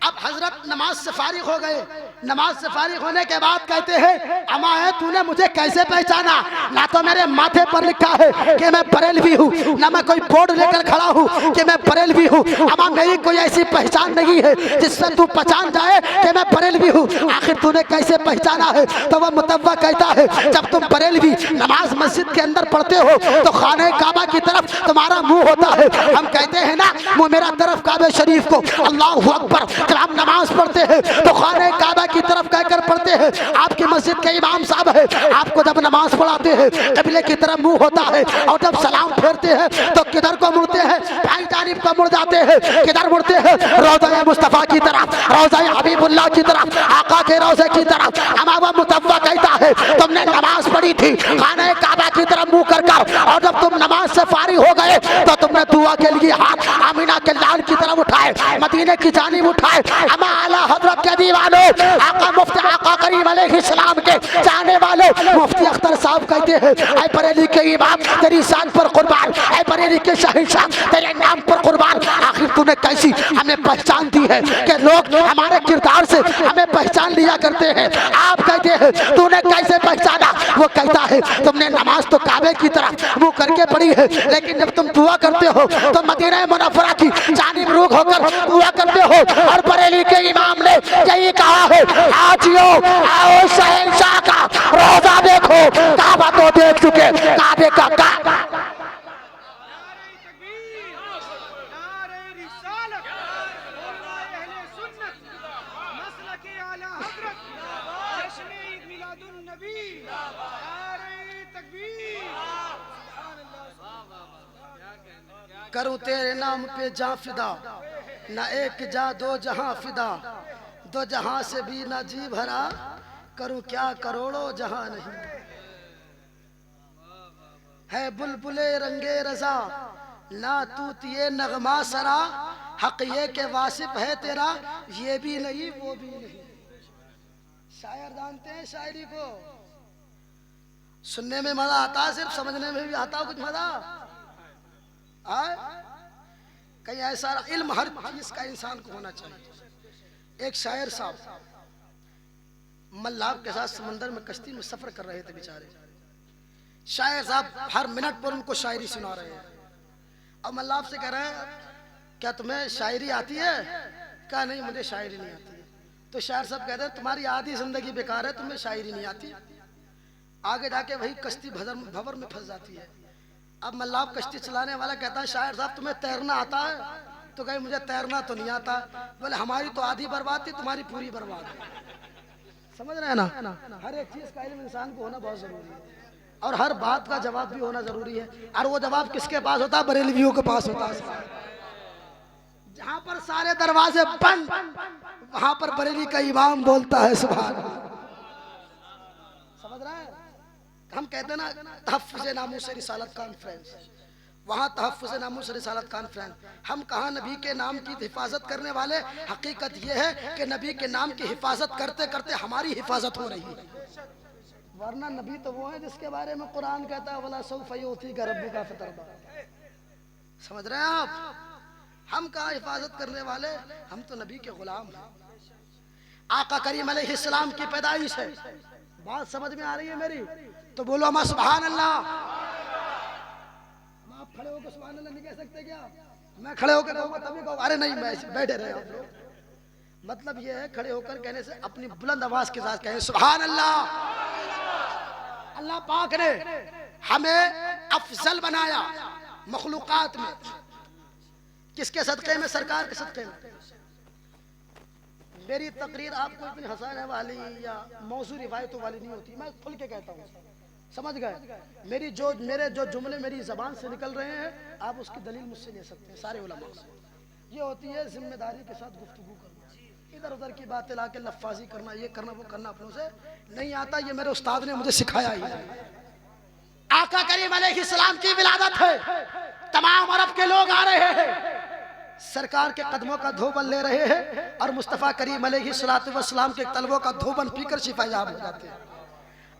अब हजरत नमाज से फारिग हो गए। नमाज से फारिग होने के बाद कहते हैं अमा है तूने मुझे कैसे पहचाना? ना तो मेरे माथे पर लिखा है कि मैं बरेलवी हूँ, ना मैं कोई बोर्ड लेकर खड़ा हूँ कि मैं बरेलवी हूँ। अमा मेरी कोई ऐसी पहचान नहीं है जिससे तू पहचान जाए कि मैं बरेलवी हूँ। आखिर तूने कैसे पहचाना है? तो वह मुतव्वा कहता है जब तुम बरेलवी नमाज मस्जिद के अंदर पढ़ते हो तो खाने काबा की तरफ तुम्हारा मुंह होता है। हम कहते हैं ना मुंह मेरा तरफ काबे शरीफ को, अल्लाहु अकबर। जब हम नमाज पढ़ते हैं तो खाने काबा की तरफ कहकर पढ़ते हैं। आपकी मस्जिद के इमाम साहब है, आपको जब नमाज पढ़ाते हैं क़िबले की तरफ मुंह होता है, और जब सलाम फेरते हैं तो किधर को मुड़ते हैं? भाई जानिब को मुड़ जाते हैं। किधर मुड़ते हैं? रोज़ा मुस्तफ़ा की तरफ, रोज़ा हबीबुल्लाह की तरफ, आका के रोज़े की तरफ। हमारा मुतव्वा कहता है तुमने नमाज पढ़ी थी खाने काबा की तरफ मुंह कर कर, और जब तुम नमाज से फारिग हो गए तो तुमने दुआ के लिए हाथ आमीना के लाल की तरफ उठाए, मदीने की जानिब उठाए। अमा आला हज़रत के दीवानों, आका मुफ्ती आका करीम अलैहिस्सलाम के जाने वालों, मुफ्ती अख्तर साहब कहते हैं ऐ बरेली के इमाम तेरी शान पर कुर्बान, ऐ बरेली के शहंशाह तेरे नाम पर कुर्बान। आखिर तूने कैसी हमें पहचान दी है कि लोग हमारे किरदार से हमें पहचान लिया करते हैं। आप कहते हैं तूने कैसे पहचाना? वो कहता है तुमने नमाज तो काबे की तरफ मुंह करके पढ़ी है, लेकिन जब तुम दुआ करते हो तो मदीना मुनव्वरा की जानिब रुख होकर दुआ करते हो। और बरेली के इमाम ने यही कहा है आजियो आओ शहंशाह का रोजा देखो, काबा तो देख चुके, काबे का काबा। नारे तकबीर, नारे रिसालत, उलमाए अहले सुन्नत, मसलके आला हज़रत, जश्न ईद मिलादुन नबी। नारे तकबीर, करूं तेरे नाम पे जा फिदा, ना एक जा दो जहां फिदा, दो जहां से भी ना जी भरा, करूं क्या करोड़ों जहां नहीं। है बुलबुले रंगे रजा ना तूतिए नगमा सरा, हक ये के वासिफ है तेरा ये भी नहीं वो भी नहीं। शायर जानते हैं शायरी को, सुनने में मजा आता है, सिर्फ समझने में भी आता है कुछ मजा। कहीं ऐसा इल्म हर चीज का इंसान को होना चाहिए। एक शायर साहब मल्लाह के साथ समंदर में कश्ती में सफर कर रहे थे बेचारे। शायर साहब हर मिनट पर उनको शायरी सुना रहे हैं। अब मल्लाह से कह रहे हैं क्या तुम्हें शायरी आती है? क्या नहीं मुझे शायरी नहीं आती है। तो शायर साहब कहते हैं तुम्हारी आधी जिंदगी बेकार है, तुम्हें शायरी नहीं आती। आगे जाके वही कश्ती भंवर में फंस जाती है। अब मल्लाह कश्ती चलाने वाला कहता है शायर साहब तुम्हें तैरना आता है? तो कहे मुझे तैरना तो नहीं आता। बोले हमारी तो आधी बर्बाद थी, तुम्हारी पूरी बर्बाद है। समझ रहे हैं ना? हर एक चीज का इल्म इंसान को होना बहुत जरूरी है और हर बात का जवाब भी होना जरूरी है। और वो जवाब किसके पास होता है? बरेलवियों के पास होता है। जहां पर सारे दरवाजे बंद, वहां पर बरेली का इमाम बोलता है सुभान अल्लाह। समझ रहे हैं? हम कहते हैं ना तहफ्फुज़े नामूस रिसालत कॉन्फ्रेंस, वहाँ तहफ्फुज़े नामूस रिसालत कॉन्फ्रेंस। हम कहाँ नबी के नाम की हिफाजत करने वाले? हकीकत यह है कि नबी के नाम की हिफाजत करते करते हमारी हिफाजत हो रही है। वरना नबी तो वो है जिसके बारे में कुरान कहता है वला सौफ़ युअतीका रब्बुका फतरदा। समझ रहे हैं आप? हम कहाँ हिफाजत करने वाले? हम तो नबी के गुलाम हैं। आका करीम अलैहिस्सलाम की पैदाइश है। बात समझ में आ रही है मेरी? तो बोलो अम्मा सुभान अल्लाह। आप खड़े होकर सुभान अल्लाह नहीं कह सकते क्या? मैं खड़े होकर कहूँगा तभी कहूँ। अरे नहीं, मैं बैठे रहे आप लोग। मतलब ये है खड़े होकर कहने से अपनी बुलंद आवाज के साथ कहें सुभान अल्लाह। अल्लाह पाक ने हमें अफजल बनाया मखलूकात में। किसके सदक़े में? सरकार के सदक़े में। मेरी तकरीर आपको इतनी हंसाने वाली या मौजू रिवायतों वाली नहीं होती, मैं खुल के कहता हूँ। समझ गए? मेरे जो जुमले मेरी जबान से निकल रहे हैं आप उसकी दलील मुझसे ले सकते हैं सारे उलमा से। ये होती है जिम्मेदारी के साथ गुफ्तगू करना, इधर उधर की बातें लाके लफ्फाजी करना, ये करना वो करना अपनों से नहीं आता। ये मेरे उस्ताद ने मुझे सिखाया ही नहीं। आका करीम अलैहिस्सलाम की विलादत है, तमाम अरब के लोग आ रहे हैं, सरकार के कदमों का धोबन ले रहे हैं और मुस्तफ़ा करीम अलैहिस्सलातु वस्सलाम के तलवों का धोबन पीकर शिफायाब हो जाते हैं।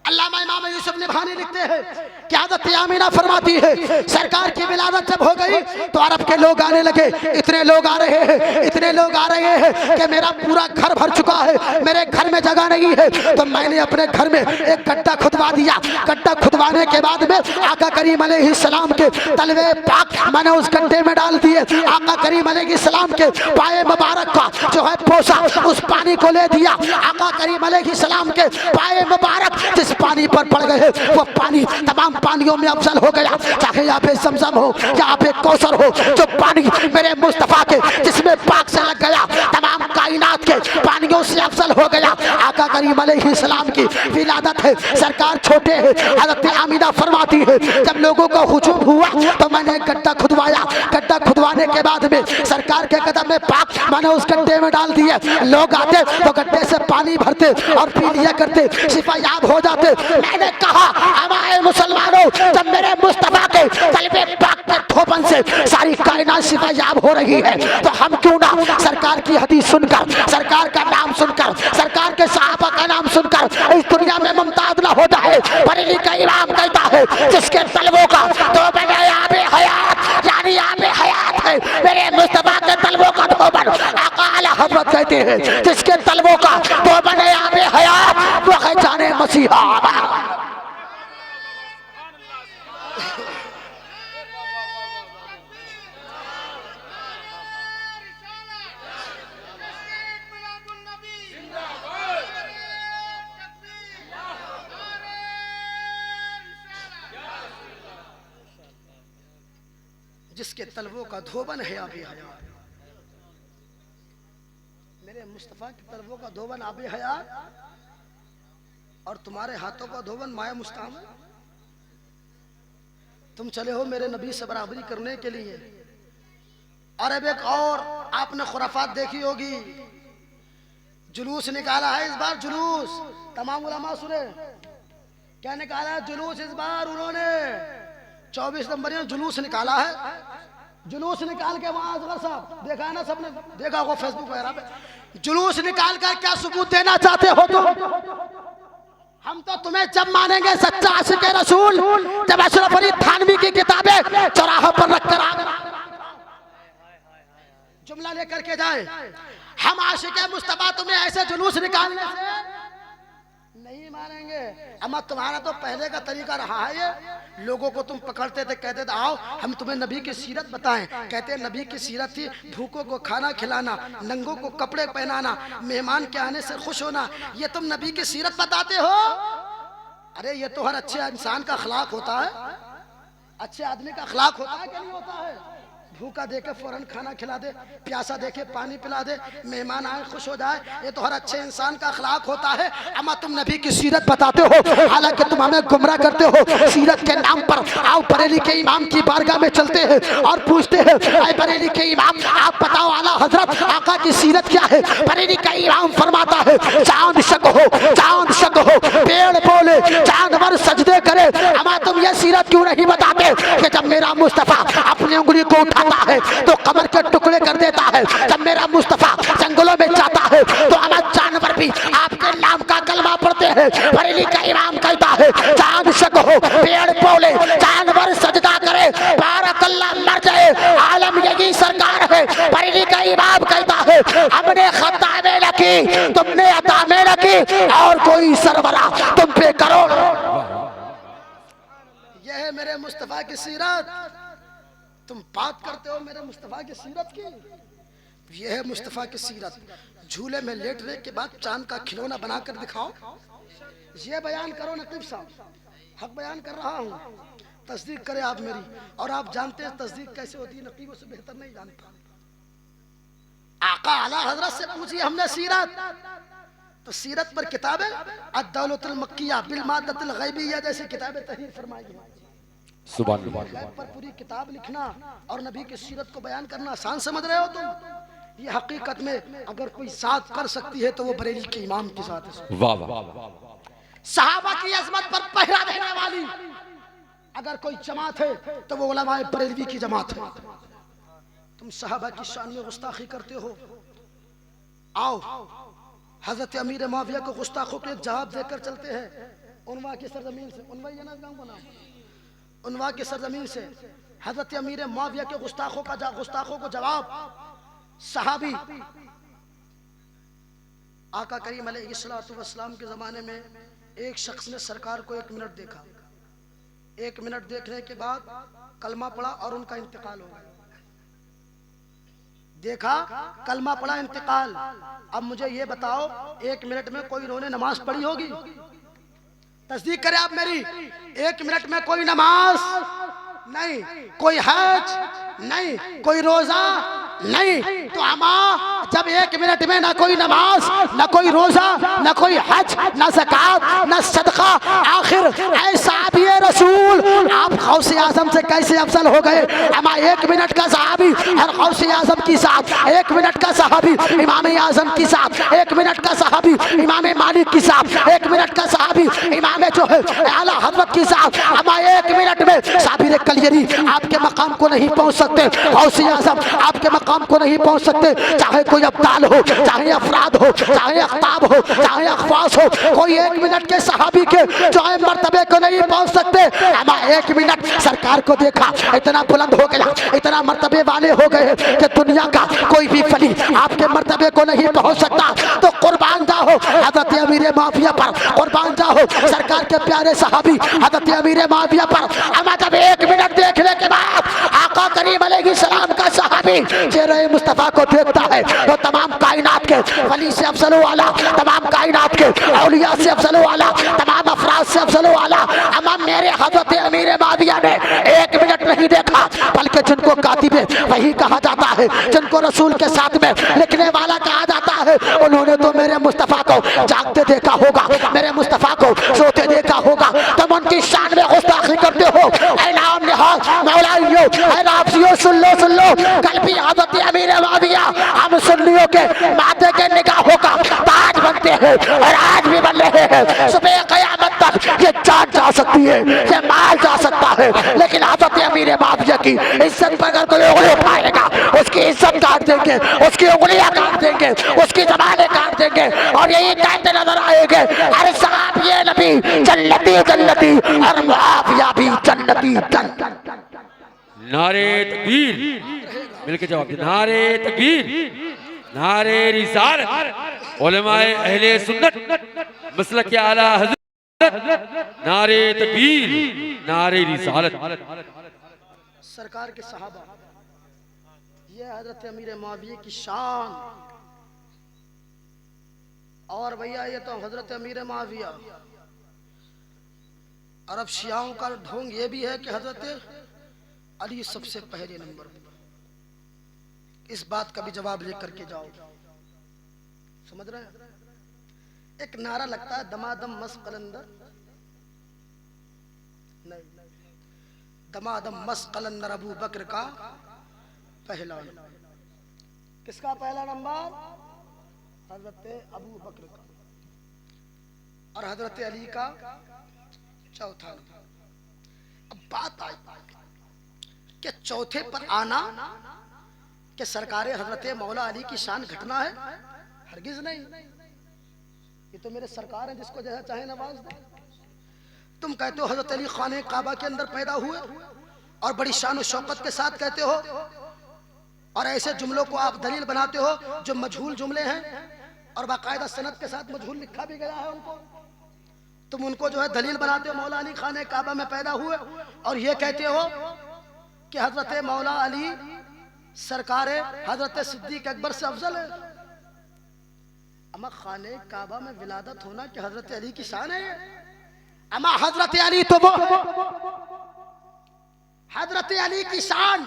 अल्लामा इमाम यूसुफ निभानी लिखते हैं कि हज़रत आमीना फरमाती है सरकार की विलादत जब हो गई तो अरब के लोग आने लगे। इतने लोग आ रहे हैं, इतने लोग आ रहे हैं कि मेरा पूरा घर भर चुका है, मेरे घर में जगह नहीं है। तो मैंने अपने घर में एक गड्ढा खुदवा दिया। गड्ढा खुदवाने के बाद में आका करीम अलैहिस्सलाम के तलवे पाक मैंने उस गड्ढे में डाल दिए। आका करीम अलैहिस्सलाम के पाए मुबारक का जो है पोसा उस पानी को ले दिया। आका करीम अलैहिस्सलाम के पाए मुबारक जिस पानी पर पड़ गए वो पानी तमाम पानियों में अफजल हो गया। चाहे यहाँ पे ज़मज़म हो, यहाँ पे कौसर हो, जो पानी मेरे मुस्तफ़ा के जिसमें पाक से लग गया तमाम कायनात के पानियों से अफजल हो गया। आका करीम अलैहिस्सलाम की विलादत है, सरकार छोटे हैं। हज़रत आमीना फरमाती है जब लोगों को हुजूम हुआ तो मैंने गड्ढा खुदवाया। गड्ढा खुदवाने के बाद में सरकार के कदम में पाक मैंने उस गड्ढे में डाल दिए। लोग आते तो गड्ढे से पानी भरते और पी लिया करते, शिफायाब हो जाते। मैंने कहा हमारे मुसलमानों जब मेरे मुस्तफा के तलबे पाक के धोबन से सारी कायनात शिफायाब हो रही है तो हम क्यों ना सरकार की हदीस सुनकर, सरकार का नाम सुनकर, सरकार के सहाबा का नाम सुनकर इस दुनिया में मुमताज ना होता है। बरेली का इमाम कहता है जिसके तलबों का धोबन है आबे हयात, यानी आबे हयात है मेरे मुस्तफा के तलबों का धोबन। आका आला हज़रत कहते हैं जिसके तलबों का धोबन है आबे हयात वो है जाने मसीहा। जिसके तलवों का धोबन है आबे हयात, मेरे मुस्तफ़ा के तलवों का धोबन आबे हयात और तुम्हारे हाथों का धोबन माया मुस्ताम। तुम चले हो मेरे नबी से बराबरी करने के लिए। और अब एक और आपने खुराफात देखी होगी, जुलूस निकाला है इस बार। जुलूस तमाम उलमा सुने क्या निकाला है? जुलूस इस बार उन्होंने 24 नंबर जुलूस निकाला है। जुलूस निकाल के वहां असगर साहब देखा है ना, सबने देखा होगा फेसबुक वगैरह पे। जुलूस निकाल कर क्या सबूत देना चाहते हो तुम? हम तो तुम्हें जब मानेंगे सच्चा आशिक रसूल जब अशरफ अली थानवी की किताबें चौराहे पर रखकर जुमला लेकर के जाए। हम आशिक मुस्तफा तुम्हें ऐसे जुलूस निकालने से नहीं मानेंगे। अम्मा तुम्हारा तो पहले का तरीका रहा है ये। लोगों को तुम पकड़ते थे, कहते थे आओ हम तुम्हें नबी की सीरत बताएं। कहते नबी की सीरत थी भूखों को खाना खिलाना, नंगों को कपड़े पहनाना, मेहमान के आने से खुश होना। ये तुम नबी की सीरत बताते हो? अरे ये तो हर अच्छे इंसान का अखलाक होता है, अच्छे आदमी का अखलाक होता है क्या नहीं होता है? भूखा देखे फौरन खाना खिला दे, प्यासा देखे पानी पिला दे, मेहमान आए खुश हो जाए, ये तो हर अच्छे इंसान का अखलाक होता है। अमा तुम नबी की सीरत बताते हो, हालांकि तुम हमें गुमराह करते हो। सीरत के नाम पर आओ बरेली के इमाम की बारगाह में चलते हैं और पूछते हैं, ऐ बरेली के इमाम आप बताओ आला हजरत आका की सीरत क्या है? बरेली का इमाम फरमाता है, चांद शक हो, चांद शक हो, पेड़ बोले, जानवर सजदे करे। अमा तुम ये सीरत क्यों नहीं बताते कि जब मेरा मुस्तफा अपनी उंगली को उठाता है तो कमर के टुकड़े कर देता है, जब मेरा मुस्तफा जंगलों में जाता है तो हमारे जानवर भी आपके नाम का कलमा पढ़ते हैं। बरेली का इमाम कहता है, चांद शक हो, पेड़ बोले, जानवर सजदा करे, बारकल्लाह मर जाए, आलम यही सरकार है। बरेली का इमाम कहता है, हमने खता में रखी, तुमने अता में रखी, और कोई सरवरा तुम पे करो। यह है मेरे मुस्तफा की सीरत। तुम बात करते हो मेरे मुस्तफा की सीरत की, यह है मुस्तफा की सीरत। झूले में लेटने के बाद चांद का खिलौना बनाकर दिखाओ, ये बयान करो नकीब साहब, हक बयान कर रहा हूँ, तस्दीक करें आप मेरी। और आप जानते हैं तस्दीक कैसे होती है, नकीबों से बेहतर नहीं जानता। आका आला हजरत से पूछिए हमने सीरत, तो सीरत पर किताबें अद-दौलतुल मक्किया बिल मादतुल गैबिय्या जैसी किताबें तहरीर फरमाई गई। सुभान गैब पर पूरी किताब लिखना और नबी की सीरत को बयान करना आसान समझ रहे हो तुम? ये हकीकत में अगर कोई साथ कर सकती है तो वो बरेली के इमाम के साथ है। वाह वाह। सहाबा की अजमत पर पहरा देने वाली अगर कोई जमात है तो वो उलमाए बरेलवी की जमात है। तुम सहाबा की शान में गुस्ताखी करते हो। आओ हजरत अमीर माविया को गुस्ताखों को एक जवाब देकर चलते हैं। उनवा की सरजमीन से, उनवा ये ना गाँव बना, उनवा की सरजमीन से हजरत अमीर माविया के गुस्ताखों को जवाब। सहाबी आका करीम अलैहिस्सलातु वस्सलाम के ज़माने में एक शख्स ने सरकार को 1 मिनट देखा। 1 मिनट देखने के बाद कलमा पढ़ा और उनका इंतकाल हो गया। देखा, कलमा पढ़ा, इंतकाल। अब मुझे ये बताओ 1 मिनट में कोई इन्होंने नमाज पढ़ी होगी? तस्दीक करें आप मेरी। 1 मिनट में कोई नमाज नहीं, कोई हज नहीं, कोई रोजा नहीं। तो अमा जब 1 मिनट में ना कोई नमाज, ना कोई रोजा, ना कोई हज, ना ज़कात, ना सदका, आखिर ऐसा भी रसूल आप गौसे आजम से कैसे अफजल हो गए? अमा 1 मिनट का सहाबी और गौसे आजम की साथ, 1 मिनट का सहाबी इमाम आजम की साथ, 1 मिनट का सहाबी इमाम मालिक की साथ, 1 मिनट का सहाबी इमाम जो है आला हज़रत की साथ। अमा 1 मिनट में साबिर कलियरी आपके मकाम को नहीं पहुंच सकते, गौसे आजम आपके मकाम को नहीं पहुंच सकते। चाहे कोई अब्दाल हो, चाहे अफराद हो, चाहे अख्ताब हो, चाहे अखवास हो, कोई 1 मिनट के सहाबी के जो है मर्तबे को नहीं पहुंच सकते। अमा 1 मिनट सरकार को देखा, इतना बुलंद हो गया, इतना मर्तबे वाले हो गए कि दुनिया का कोई भी फली आपके मर्तबे को नहीं पहुंच सकता। तो कुर्बान जाओ हज़रत अमीर माविया पर, कुर्बान जाओ सरकार के प्यारे सहाबी हज़रत अमीर माविया पर। अमा जब 1 मिनट देखने के बाद आका करीम अलैहिस्सलाम का सहाबी चेहरे मुस्तफा को देखता है तो तमाम कायनात के वली से अफजल वाला, तमाम कायनात के औलिया से अफजल वाला, तमाम अफराद से अफजल वाला अमा मेरे हज़रत अमीर माविया ने 1 मिनट नहीं देखा, बल्कि जिनको कातिबे वही कहा जाता है, जिनको रसूल के साथ में लिखने वाला कहा जाता है, उन्होंने तो मेरे मुस्तफा को जागते देखा होगा, मेरे मुस्तफा को सोते देखा होगा। तुम उनकी शान में गुस्ताखी करते हो। ऐ नाम निहाल मौलाइयों, ऐ नाफियों, सुन लो कल भी हज़रत अमीर माविया हम सुन्नियों के माथे के निगाहों का ताज बनते हैं और आज भी बन रहे हैं। सुबह क़यामत तक ये जान जा सकती है, ये माल जा सकता है, लेकिन हज़रत अमीर माविया की इज्जत पर अगर कोई उंगली उठाएगा उसकी इज्जत काट देंगे, उसकी उंगलियां काट देंगे, उसकी ज़बानें काट देंगे और यही कहते नजर आएंगे, अरे साहब ये नबी जन्नती जन्नती और माविया भी जन्नती जन्नती। नारे तकबीर, मिलके जवाब दे। नारे तकबीर, नारे रिसालत, उलमाए अहले सुन्नत मसलक के आला हज़रत, नारे तकबीर, नारे रिसालत। सरकार के सहाबा, ये हजरत अमीर माविया की शान। और भैया ये तो हजरत अमीर माविया और अब शियाओं का ढोंग ये भी है कि हजरत अली सबसे पहले नंबर पर। इस बात का भी जवाब लेकर के जाओ। समझ रहे हैं? एक नारा लगता है दमादम मस कलंदर, नहीं, दमादम मस कलंदर अबू बकर का पहला नंबर। किसका पहला नंबर? हजरत अबू बकर का। और हजरत अली का चौथा नंबर। अब बात आई कि चौथे पर आना कि सरकारे हजरत मौला अली की शान घटना है? हरगिज नहीं। ये तो मेरे सरकार हैं, जिसको जैसा चाहे नवाज दे। तुम कहते हो हजरत अली खाने काबा के अंदर पैदा हुए और बड़ी शान और शौकत के साथ कहते हो, और ऐसे जुमलों को आप दलील बनाते हो जो मजहूल जुमले हैं और बाकायदा सनद के साथ मजहूल लिखा भी गया है उनको। तुम उनको जो है दलील बनाते हो मौला अली खाने काबा में पैदा हुए, और ये कहते हो कि हजरत मौला अली सरकार हजरत सिद्दीक अकबर से अफजल है। अमा खाने काबा में विलादत होना कि हजरत अली की शान है? अमा हजरत अली तो वो हजरत अली की शान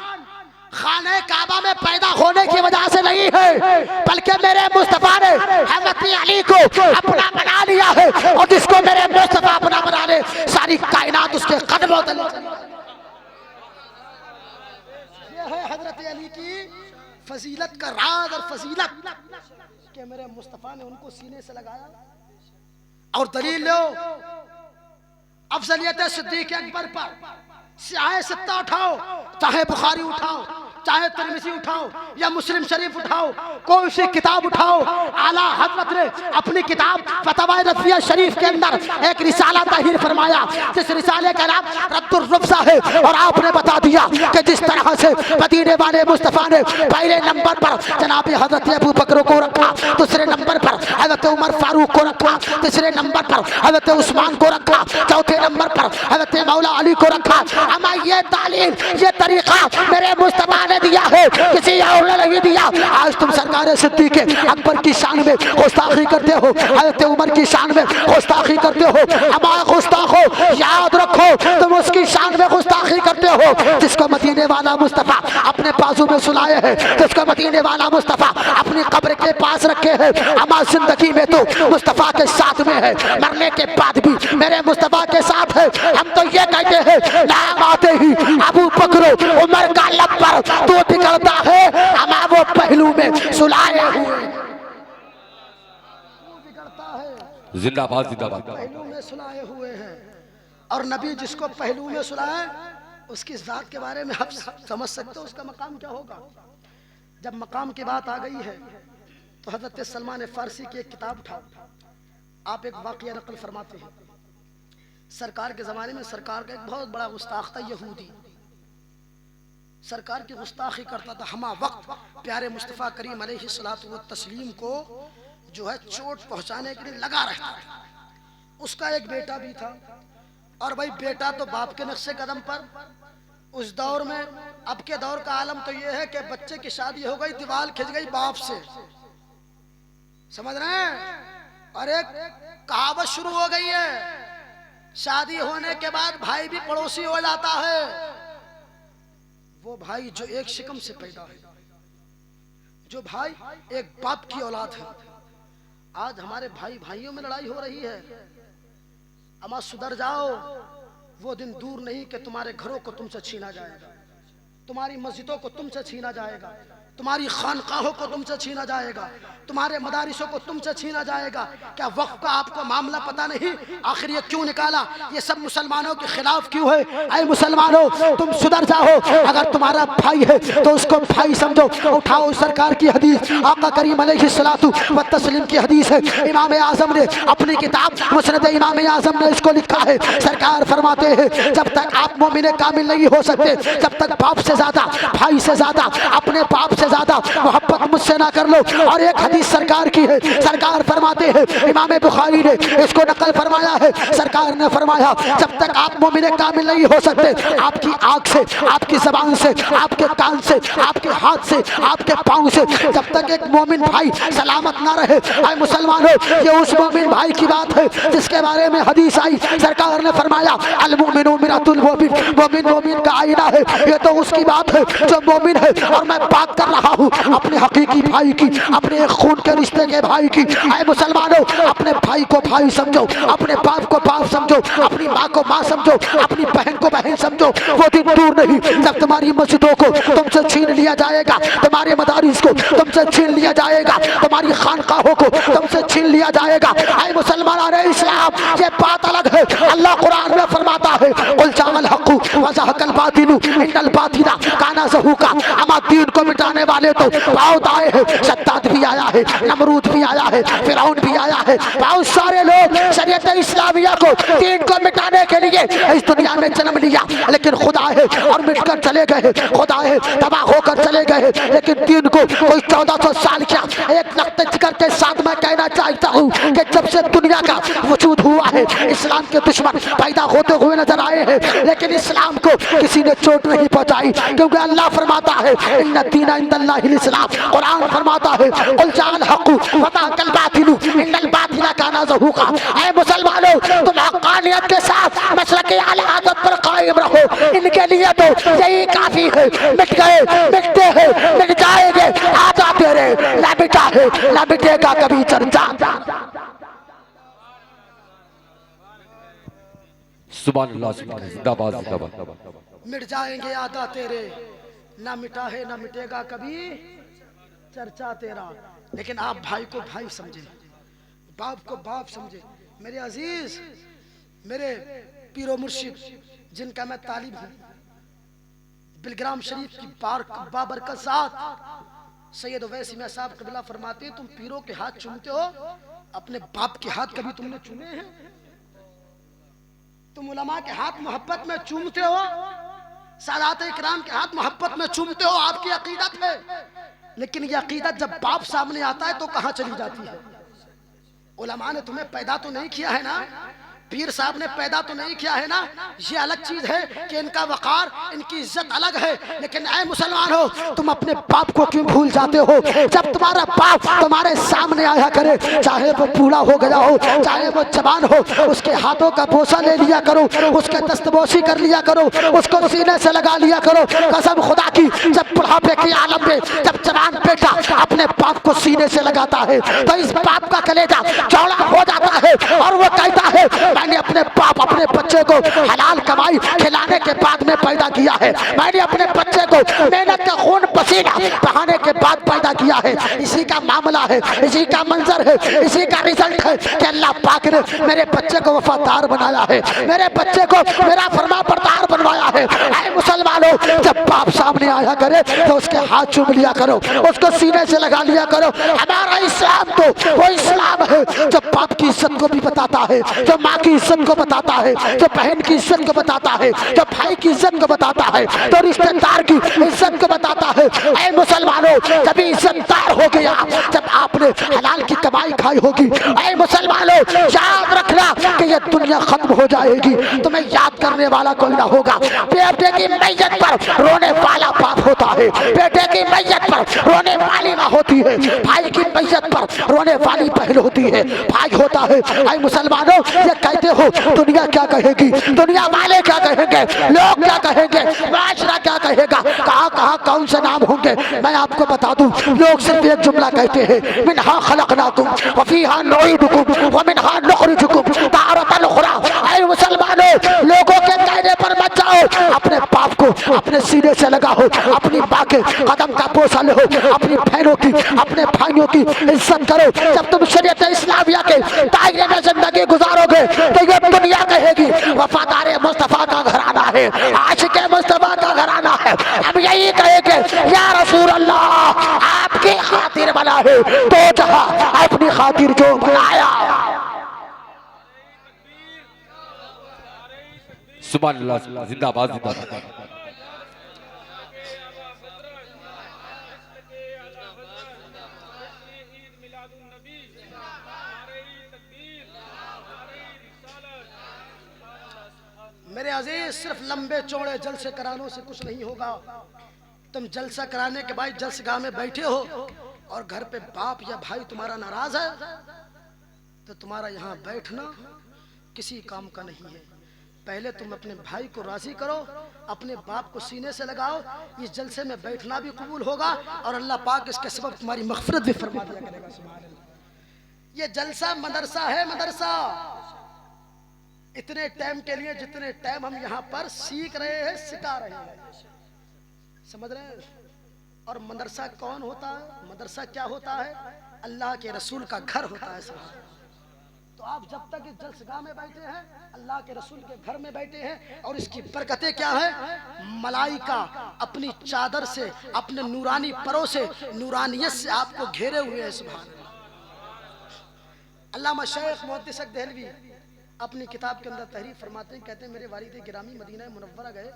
खाने काबा में पैदा होने की वजह से नहीं है, बल्कि मेरे मुस्तफा ने हजरत अली को अपना बना लिया है, और जिसको मेरे मुस्तफा अपना बना ले सारी कायनात उसके कदमों तले। ये है हजरत अली की फजीलत का राज और फजीलत कि मेरे मुस्तफा ने उनको सीने से लगाया। और दलील लो अफजलियत सिद्दीक अकबर पर, चाहे सित्ता उठाओ, चाहे बुखारी उठाओ, चाहे तिरमिज़ी उठाओ या मुस्लिम शरीफ उठाओ, कोई सी किताब उठाओ। आला हजरत ने अपनी किताब फतवा रफ़िया शरीफ के अंदर एक रिसाला तहरीर फरमाया, जिस रिसाले का नाम रद्दुर रुफ़्सा है। और आपने बता दिया कि जिस तरह से मदीने वाले मुस्तफ़ा ने पहले नंबर पर जनाब हजरत अबू बकर को रखा, दूसरे नंबर पर हजरत उमर फारूक को रखा, तीसरे नंबर पर हजरत उस्मान को रखा, चौथे नंबर पर हजरत मौला अली को रखा। हमें ये तालीम, ये तरीका मेरे मुस्तफा ने दिया है, किसी और ने नहीं दिया। आज तुम सरकार सिद्दीक अकबर की शान में गुस्ताखी करते हो, हजरत उमर की शान में गुस्ताखी करते हो। हमारा गुस्ताखो याद रखो, तुम उसकी शान में गुस्ताखी करते हो जिसको मदीने वाला मुस्तफा अपने बाजू में सुलाए हैं, जिसको मदीने वाला मुस्तफा अपनी कब्र के पास रखे हैं। हमारी जिंदगी में तो मुस्तफा के साथ में है, मरने के बाद भी मेरे मुस्तफा के साथ है। हम तो ये कहते हैं नाम आते ही अबू बकर उमर का लब पर तो बिगड़ता है, हमा वो पहलू में सुलाए हुए बिगड़ता है, जिंदाबाद जिंदाबाद, पहलू में सुलाए हुए हैं। और नबी जिसको पहलू में सुलाए उसकी जात के बारे में आप समझ सकते हो उसका मकाम क्या होगा। जब मकाम की बात आ गई है तो हजरत सलमान फारसी की एक किताब उठाओ, आप एक वाकया नकल फरमाते हैं। सरकार के ज़माने में सरकार का एक बहुत बड़ा गुस्ताख था यहूदी, सरकार की गुस्ताखी करता था। हमा वक्त प्यारे मुस्तफ़ा करीम अलैहिस्सलातु व तस्लीम को जो है चोट पहुंचाने के लिए लगा रहता था। उसका एक बेटा भी था, और भाई बेटा तो बाप के नक्शे कदम पर। उस दौर में, अब के दौर का आलम तो ये है कि बच्चे की शादी हो गई, दीवार खिंच गई बाप से, समझ रहे हैं। और एक कहावत शुरू हो गई है, शादी होने के बाद भाई भी पड़ोसी हो जाता है। वो भाई जो एक शिकम से पैदा है, जो भाई एक बाप की औलाद है। आज हमारे भाई भाइयों में लड़ाई हो रही है। अमा सुधर जाओ, वो दिन दूर नहीं कि तुम्हारे घरों को तुमसे छीना जाएगा, तुम्हारी मस्जिदों को तुमसे छीना जाएगा, तुम्हारी खानकाहों को तुमसे छीना जाएगा, तुम्हारे मदारिसों को तुमसे छीना जाएगा। क्या वक्फ का आपको मामला पता नहीं? आखिर ये क्यों निकाला? ये सब मुसलमानों के खिलाफ क्यों है? ऐ मुसलमानों, तुम सुधर जाओ। अगर तुम्हारा भाई है तो उसको भाई समझो। उठाओ सरकार की हदीस, आका करीम अलैहिस्सलातु व तस्लीम की हदीस है। इमाम आज़म ने अपनी किताब मुस्नद इमाम आज़म ने इसको लिखा है। सरकार फरमाते हैं जब तक आप मोमिन कामिल नहीं हो सकते, जब तक बाप से ज्यादा, भाई से ज्यादा, अपने बाप से ज्यादा मोहब्बत मुझसे ना कर लो। और एक हदीस सरकार की है, सरकार फरमाते हैं, इमाम बुखारी ने इसको नकल फरमाया है, सरकार ने फरमाया जब तक आप मोमिन कामिल नहीं हो सकते, आपकी आंख से, आपकी जबान से, आपके कान से, आपके हाथ से, आपके पाँव से, जब तक एक मोमिन भाई सलामत ना रहे, आए मुसलमानों, ये उस मोमिन भाई की बात है जिसके बारे में हदीस आई, सरकार ने फरमाया अल मुमिनु मिरातुल मोमिन, मोमिन मोमिन का आईना है। ये तो उसकी बात है जो मोमिन है। और मैं बात कर रहा हूँ अपने हकीकी भाई की, अपने एक खून के रिश्ते के भाई की। आए मुसलमानों, अपने भाई को भाई समझो, अपने बाप को बाप समझो, अपनी माँ को माँ समझो, अपनी बहन को बहन समझो। वो दिन दूर नहीं जब तुम्हारी मस्जिदों को तुमसे छीन लिया जाएगा, तुम्हारे मदारिस को तुमसे छीन लिया जाएगा, तुम्हारी खानकाहों को तुमसे छीन लिया जाएगा। आए मुसलमान इस्लाम, ये बात अलग है। अल्लाह कुरान में फरमाता है कुल जाअल हक़्क़ु व ज़हक़ल बातिलु इन्नल बातिला काना ज़हूक़ा। अमा दीन को मिटाने वाले तो बहुत आए हैं, सद्दाद भी आया है, नमरूद भी आया है, फिरौन भी आया है, बहुत सारे लोग शरीयत इस्लामिया को दीन को मिटाने के लिए इस दुनिया में जन्म लिया, लेकिन खुदा है और मिटकर चले गए, खुदा है तबाह होकर चले गए। लेकिन दीन को कोई 1400 साल क्या, एक नक्ते जिगर के साथ मैं कहना चाहता हूँ कि जब से दुनिया का वजूद हुआ है, इस्लाम के दुश्मन पैदा होते हुए नजर आए हैं, लेकिन इस्लाम को किसी ने चोट नहीं पहुंचाई, क्योंकि अल्लाह फरमाता है इन्ना दीना इंदल्लाहिल इस्लाम। कुरान फरमाता है कुल जाअल हक़्क़ु व ज़हक़ल बातिलु इन्नल बातिला काना ज़हूक़ा। ऐ मुसलमानों, तुम हक़ानियत के साथ मसलक आला हज़रत पर कायम रहो। इनके लिए तो यही काफी है। मिट गए, मिटते हैं, मिट जाएंगे, आजा तेरे ना मिटा है ना मिटेगा कभी चर्चा। सुभान अल्लाह, जिंदाबाद जिंदाबाद। मिट जाएंगे आदा तेरे, ना मिटा है ना मिटेगा कभी चर्चा तेरा। लेकिन आप भाई को भाई समझे, बाप को बाप समझे। मेरे अजीज, मेरे पीरो मुर्शिद जिनका मैं तालिब हूँ, बिलग्राम शरीफ की बाबरकत ज़ात सैयद उवैस मियां साहब कबिला फरमाते हैं, तुम पीरों के हाथ चूमते हो, अपने बाप के हाथ कभी तुमने चूमे हैं? तुम उलमा के हाथ मोहब्बत में चूमते हो, सादात इकराम के हाथ मोहब्बत में चूमते हो, आपकी अकीदत है। लेकिन ये अकीदत जब बाप सामने आता है तो कहाँ चली जाती है? उलमा ने तुम्हें पैदा तो नहीं किया है ना, पीर साहब ने पैदा तो नहीं किया है ना। ये अलग चीज है कि इनका वकार, इनकी इज्जत अलग है। लेकिन ऐ मुसलमान हो, तुम अपने बाप को क्यों भूल जाते हो? जब तुम्हारा बाप तुम्हारे सामने आया करे, चाहे वो बूढ़ा हो गया हो, चाहे वो जवान हो, उसके हाथों का बोसा ले लिया करो, उसके दस्तबोसी कर लिया करो, उसको सीने से लगा लिया करो। कसम खुदा की, जब बुढ़ापे के आलम में जब जवान बेटा अपने बाप को सीने से लगाता है तो इस बाप का कलेजा चौड़ा हो जाता है और वो कहता है मैंने अपने बाप, अपने बच्चे को हलाल कमाई खिलाने के बाद में पैदा किया है, मैंने अपने बच्चे को मेहनत का खून पसीना बहाने के बाद पैदा किया है। इसी का मामला है, इसी का मंजर है, इसी का रिजल्ट है कि अल्लाह पाक ने मेरे बच्चे को वफादार बनाया है, मेरे बच्चे को मेरा फरमा बरदार बनवाया है। ऐ मुसलमानों, जब बाप सामने आया करे तो उसके हाथ चूम लिया करो, उसको सीने से लगा लिया करो। हमारा इस्लाम तो वो इस्लाम है जो बाप की इज्जत को भी बताता है, जो माँ की इज्जत को बताता है, जो बहन की इज्जत को बताता है, जो भाई की इज्जत को बताता है, तो रिश्तेदार की इज्जत को बताता है। ऐ मुसलमानों, तभी इज्जतदार हो गया जब आपने हलाल की कमाई खाई होगी। ऐ मुसलमानों, याद रखना कि ये दुनिया खत्म हो जाएगी, तुम्हें याद करने वाला कोई ना होगा। बेटे की मैयत पर रोने वाला बाप होता है, बेटे की मैयत पर रोने वाली माँ होती है, भाई की मैयत पर रोने वाली बहन होती है, भाई होता है। ऐ मुसलमानों, ये कहते हो दुनिया क्या कहेगी, दुनिया वाले क्या कहेंगे, लोग क्या कहेंगे, माशरा क्या कहेगा, कहाँ कहाँ कौन से नाम होंगे। मैं आपको बता दूं, लोग सिर्फ एक जुमला कहते हैं, मिन्हा खलकनाकुम व फीहा नुईदुकुम व मिन्हा नुखरिजुकुम तारतन उखरा। ऐ मुसलमानों, लोगों के कहने पर मत जाओ, अपने बाप को अपने सीने से लगाओ, अपनी माँ के कदम का बोसा लो, अपनी बहनों की, अपने भाइयों की इज्जत करो। जब तुम शरीयत इस्लामिया के दायरे में जिंदगी गुजारोगे तो ये दुनिया कहेगी वफादार मुस्तफा का घराना है, आशिक मुस्तफा का घराना है। अब यही कहेंगे या रसूल अल्लाह, आपकी खातिर बना है तो जहां अपनी खातिर जो बनाया। सुभान अल्लाह, जिंदाबाद जिंदाबाद। मेरे अजीज, सिर्फ लंबे चौड़े जलसे करानों से कुछ नहीं होगा। तुम जलसा कराने के बाद जलसगाह में बैठे हो और घर पे बाप या भाई तुम्हारा नाराज है, तो तुम्हारा यहाँ बैठना किसी काम का नहीं है। पहले तुम अपने भाई को राजी करो, अपने बाप को सीने से लगाओ, इस जलसे में बैठना भी कबूल होगा और अल्लाह पाक इसके सबब तुम्हारी मग़फ़िरत भी फरमा दिया करेगा। सुभान अल्लाह। ये जलसा मदरसा है, मदरसा। इतने टाइम के लिए जितने टाइम हम यहाँ पर सीख रहे हैं, सिखा रहे हैं, समझ रहे हैं। और मदरसा कौन होता है? मदरसा क्या होता है? अल्लाह के रसूल का घर होता है। तो आप जब तक इस जलसगाह में बैठे हैं, अल्लाह के रसूल के घर में बैठे हैं, और इसकी बरकतें क्या है? मलाइका अपनी चादर से, अपने नूरानी परों से, नूरानियत से आपको घेरे हुए हैं। सुभान अल्लाह। अल्लामा शेख मुहद्दिस देहलवी अपनी किताब के अंदर तहरीर फरमाते हैं, कहते हैं मेरे वालिद गिरामी मदीना मुनव्वरा गए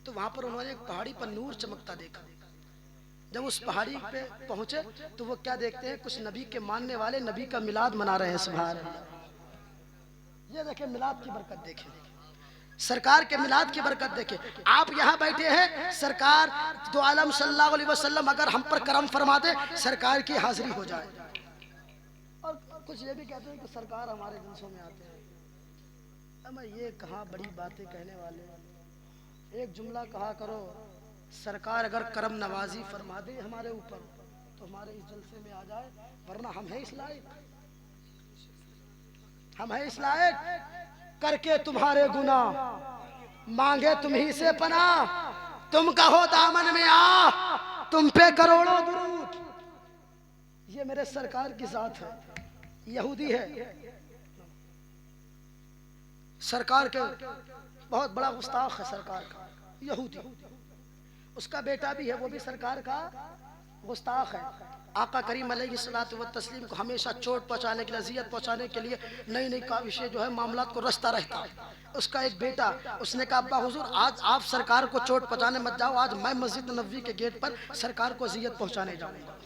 तो वहां पर उन्होंने एक पहाड़ी पर नूर चमकता देखा। जब उस पहाड़ी पे पहुंचे तो वो क्या देखते हैं? कुछ नबी के मानने वाले नबी का मिलाद मना रहे हैं। सुभान अल्लाह। ये देखें, मिलाद की बरकत देखें, सरकार के मिलाद की बरकत देखें। आप यहाँ बैठे हैं, सरकार दो आलम सल्लल्लाहु अलैहि वसल्लम अगर हम पर करम फरमा दे, सरकार की हाजिरी हो जाए। और कुछ ये भी कहते हैं कि सरकार हमारे जलसों में आते हैं। अब ये कहाँ बड़ी बातें कहने वाले। एक जुमला कहा करो, सरकार अगर करम नवाजी फरमा दे हमारे ऊपर तो हमारे इस जलसे में आ जाए, वरना हम हैं इस लायक, हम हैं इस लायक। करके तुम्हारे गुनाह मांगे तुम्ही से पनाह, तुम कहो दामन में आ, तुम पे करोड़ों दुरूद। ये मेरे सरकार की जात है। यहूदी है, सरकार के बहुत बड़ा गुस्ताख है सरकार का, यहूदी। उसका बेटा भी है, वो भी सरकार का गुस्ताख है। आका करीम अलैहिस्सलातु व तस्लीम को हमेशा चोट पहुंचाने के लिए, अजियत पहुंचाने के लिए नई नई काविशें जो है मामलात को रचता रहता है। उसका एक बेटा, उसने कहा अब्बा हुजूर आज आप सरकार को चोट पहुंचाने मत जाओ, आज मैं मस्जिद नबवी के गेट पर सरकार को अजियत पहुंचाने जाऊंगा।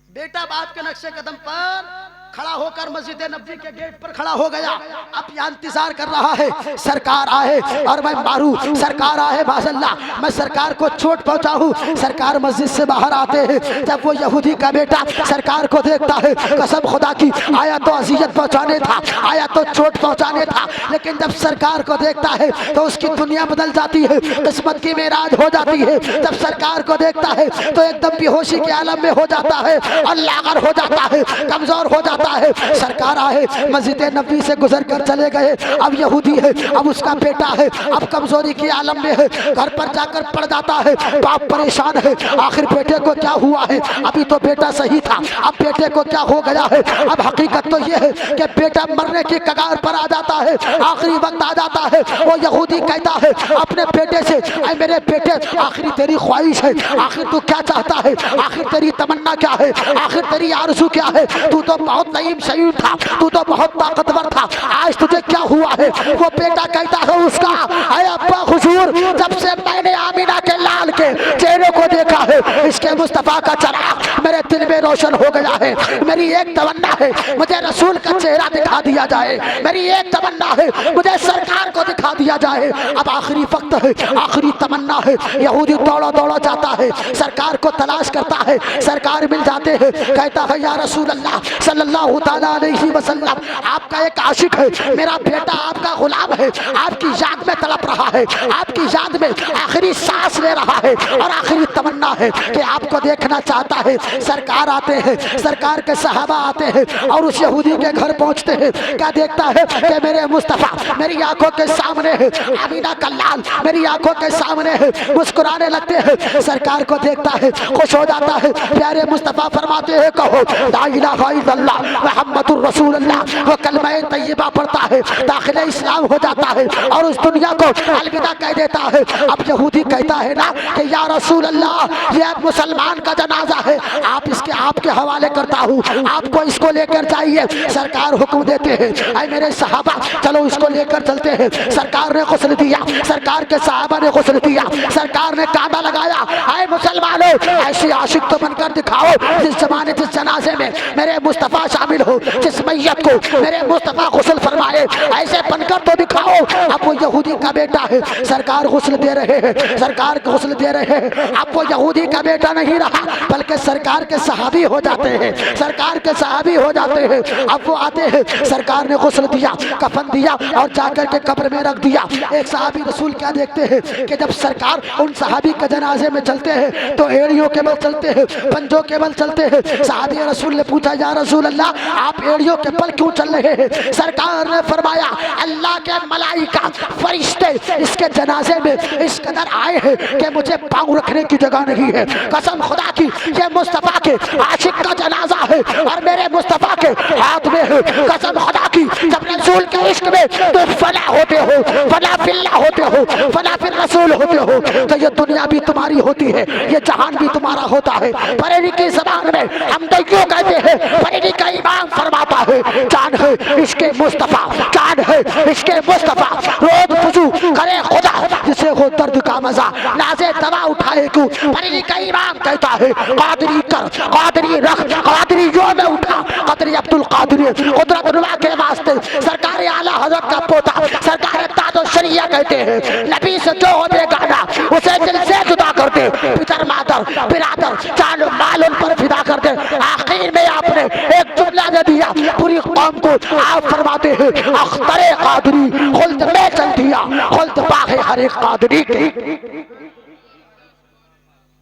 बेटा बाप के नक्शे कदम पर खड़ा होकर मस्जिद नबवी के गेट पर खड़ा हो गया। अब यहाँ इंतजार कर रहा है सरकार आए और मैं मारूं, सरकार आए माशअल्लाह मैं सरकार को चोट पहुंचाऊं। सरकार मस्जिद से बाहर आते हैं। जब वो यहूदी का बेटा सरकार को देखता है, कसम खुदा की, आया तो अजियत पहुंचाने था, आया तो चोट पहुंचाने था, लेकिन जब सरकार को देखता है तो उसकी दुनिया बदल जाती है, किस्मत की मेराज हो जाती है। जब सरकार को देखता है तो एकदम बेहोशी के आलम में हो जाता है और लागर हो जाता है, कमजोर हो जाता है। सरकार आए, मस्जिद नबी से गुजर कर चले गए। अब यहूदी है, अब उसका बेटा है, अब कमजोरी के आलम में है, घर पर जाकर पड़ जाता है। बाप परेशान है, आखिर बेटे को क्या हुआ है? अभी तो बेटा सही था, अब बेटे को क्या हो गया है? अब हकीकत तो ये है कि बेटा मरने की कगार पर आ जाता है, आखिरी वक्त आ जाता है। वो यहूदी कहता है अपने बेटे से, ऐ मेरे बेटे, आखिरी तेरी ख्वाहिश है, आखिर तू क्या चाहता है, आखिर तेरी तमन्ना क्या है, आखिर तेरी आरज़ू क्या है? तू तो बहुत नईम शरीफ था, तू तो बहुत ताकतवर था, आज तुझे क्या हुआ है? वो बेटा कहता है उसका, ऐ अब्बा हुजूर, जब से मैंने आमीना के लाल के चेहरे को देखा है, इसके मुस्तफा का चराग मेरे दिल में रोशन हो गया है। मेरी एक तमन्ना है मुझे रसूल का चेहरा दिखा दिया जाए, मेरी एक तमन्ना है मुझे सरकार को दिखा दिया जाए। अब आखिरी वक्त है, आखिरी तमन्ना है। यहूदी दौड़ा दौड़ा जाता है, सरकार को तलाश करता है, सरकार मिल जाते हैं। कहता है या रसूल अल्लाह सल्लल्लाहु ताला अलैहि वसल्लम, आपका एक आशिक है, मेरा बेटा आपका गुलाम है, आपकी याद में तड़प रहा है, आपकी याद में आखिरी सांस ले रहा है और आखिरी तमन्ना है कि आपको देखना चाहता है। सरकार आते हैं, सरकार के सहाबा आते हैं और उस यहूदी के घर पहुंचते हैं। क्या देखता है कि मेरे मुस्तफा मेरी आंखों के सामने है, आमीना का लाल मेरी आंखों के सामने है। मुस्कुराने लगते हैं, सरकार को देखता है, खुश हो जाता है। प्यारे मुस्तफा फरमाते हैं कहो ला इलाहा इल्लल्लाह मुहम्मदुर रसूलुल्लाह, वो कलमा तैयबा पढ़ता है, दाखिले इस्लाम हो जाता है और उस दुनिया को अलविदा कह देता है। अब यहूदी कहता है ना कि या रसूल अल्लाह, ये मुसलमान का जनाजा है, आप आप इसके आपके हवाले करता हूँ, आपको इसको लेकर जाइए। सरकार हुक्म देते हैं, ऐ मेरे सहाबा चलो इसको लेकर चलते हैं। सरकार ने गुस्ल दिया, सरकार के सहाबा ने गुस्ल दिया, सरकार ने काबा लगाया। ऐ मुसलमानों, ऐसी आशिक तो बनकर दिखाओ जिस जमाने जिस जनाजे में मेरे मुस्तफ़ा शामिल हो, जिस मैयत को मेरे मुस्तफ़ा गुस्ल फरमाए, ऐसे बनकर तो दिखाओ। अब वो यहूदी का बेटा है, सरकार गुस्ल दे रहे हैं, सरकार गुस्ल दे रहे हैं। अब वो यहूदी का बेटा नहीं रहा, बल्कि सरकार के सहाबी हो जाते हैं, सरकार के सहाबी हो जाते हैं। अब वो आते हैं, सरकार ने गुस्ल दिया, कफन दिया और जाकर के कब्र में रख दिया। एक सहाबी रसूल क्या देखते हैं कि जब सरकार उन सहाबी के जनाजे में चलते हैं तो एड़ियों के बल चलते हैं, पंजों के बल चलते हैं। सहाबी रसूल ने पूछा, या रसूल अल्लाह आप एड़ियों के बल क्यों चल रहे हैं? सरकार ने फरमाया, अल्लाह के मलाइका फरिश्ते इसके जनाजे में इस कदर आए हैं कि मुझे पाँव रखने की जगह नहीं है। कसम खुदा की, ये मुस्तफ़ा के आशिक का जनाजा है और मेरे मुस्तफ़ा के हाथ में है। कसम खुदा की, जब रसूल के इश्क में तो फना होते हो, फना फिल्ला होते हो, फना फिर रसूल होते हो, तो ये दुनिया भी तुम्हारी होती है, ये जहान भी तुम्हारा होता है। परेरी की ज़बान में हम तो क्यों कहते हैं, परेरी का इमाम फरमाता है, जान है इसके मुस्तफ़ा, जान है इसके मुस्तफ़ा, रोज वुज़ू करे खुदा जिसे हो दर्द का मजा, नाज़े दवा उठाए क्यों। परेरी का इमाम कहता है, कादरी कर, कादरी रख, कादरी जो में उठा, कादरी अब्दुल कादरी कुदरत नुमा के वास्ते। सरकार आला हज़रत का पोता सरकार ताजो शरिया कहते हैं, नबी से जो हो बेगाना उसे दिल से जुदा कर दे, पितर मातर बिरादर जान माल उन पर फिदा कर दे। आखिर में आपने एक जुमला दे दिया पूरी कौम को, आप फरमाते हैं, अख्तरे कादरी खुल्द में चल दिया, खुल्द बाहे हर एक कादरी के,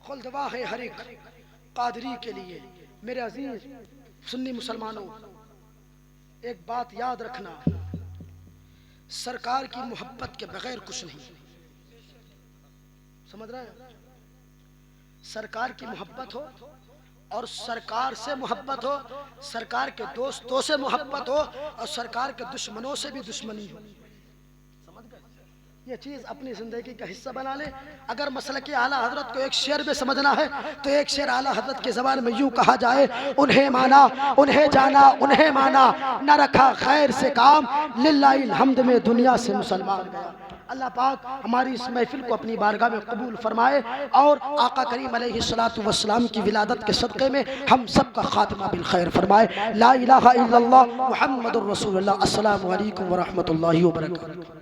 खुल्द बाहे हर एक कादरी के लिए। मेरे अजीज सुन्नी मुसलमानों, एक बात याद रखना, सरकार की मोहब्बत के बगैर कुछ नहीं। समझ रहे हैं? सरकार की मोहब्बत हो और सरकार से मोहब्बत हो, सरकार के दोस्तों से मोहब्बत हो और सरकार के दुश्मनों से भी दुश्मनी हो। समझ गए? ये चीज अपनी जिंदगी का हिस्सा बना ले। अगर मसलक आला हजरत को एक शेर में समझना है तो एक शेर आला हजरत की ज़बान में यूं कहा जाए, उन्हें माना उन्हें जाना उन्हें माना, न रखा खैर से काम, लिल्लाहिल हम्द में दुनिया से मुसलमान गया। अल्लाह पाक हमारी इस महफिल को अपनी बारगाह में कबूल फरमाए और आका करीम अलैहिस्सलातु वस्सलाम की विलादत के सदक़े में हम सब का खात्मा बिल खैर फरमाए। ला इलाहा इल्लल्लाह मुहम्मदुर रसूलुल्लाह। अस्सलामु अलैकुम व रहमतुल्लाहि व बरकातुहू।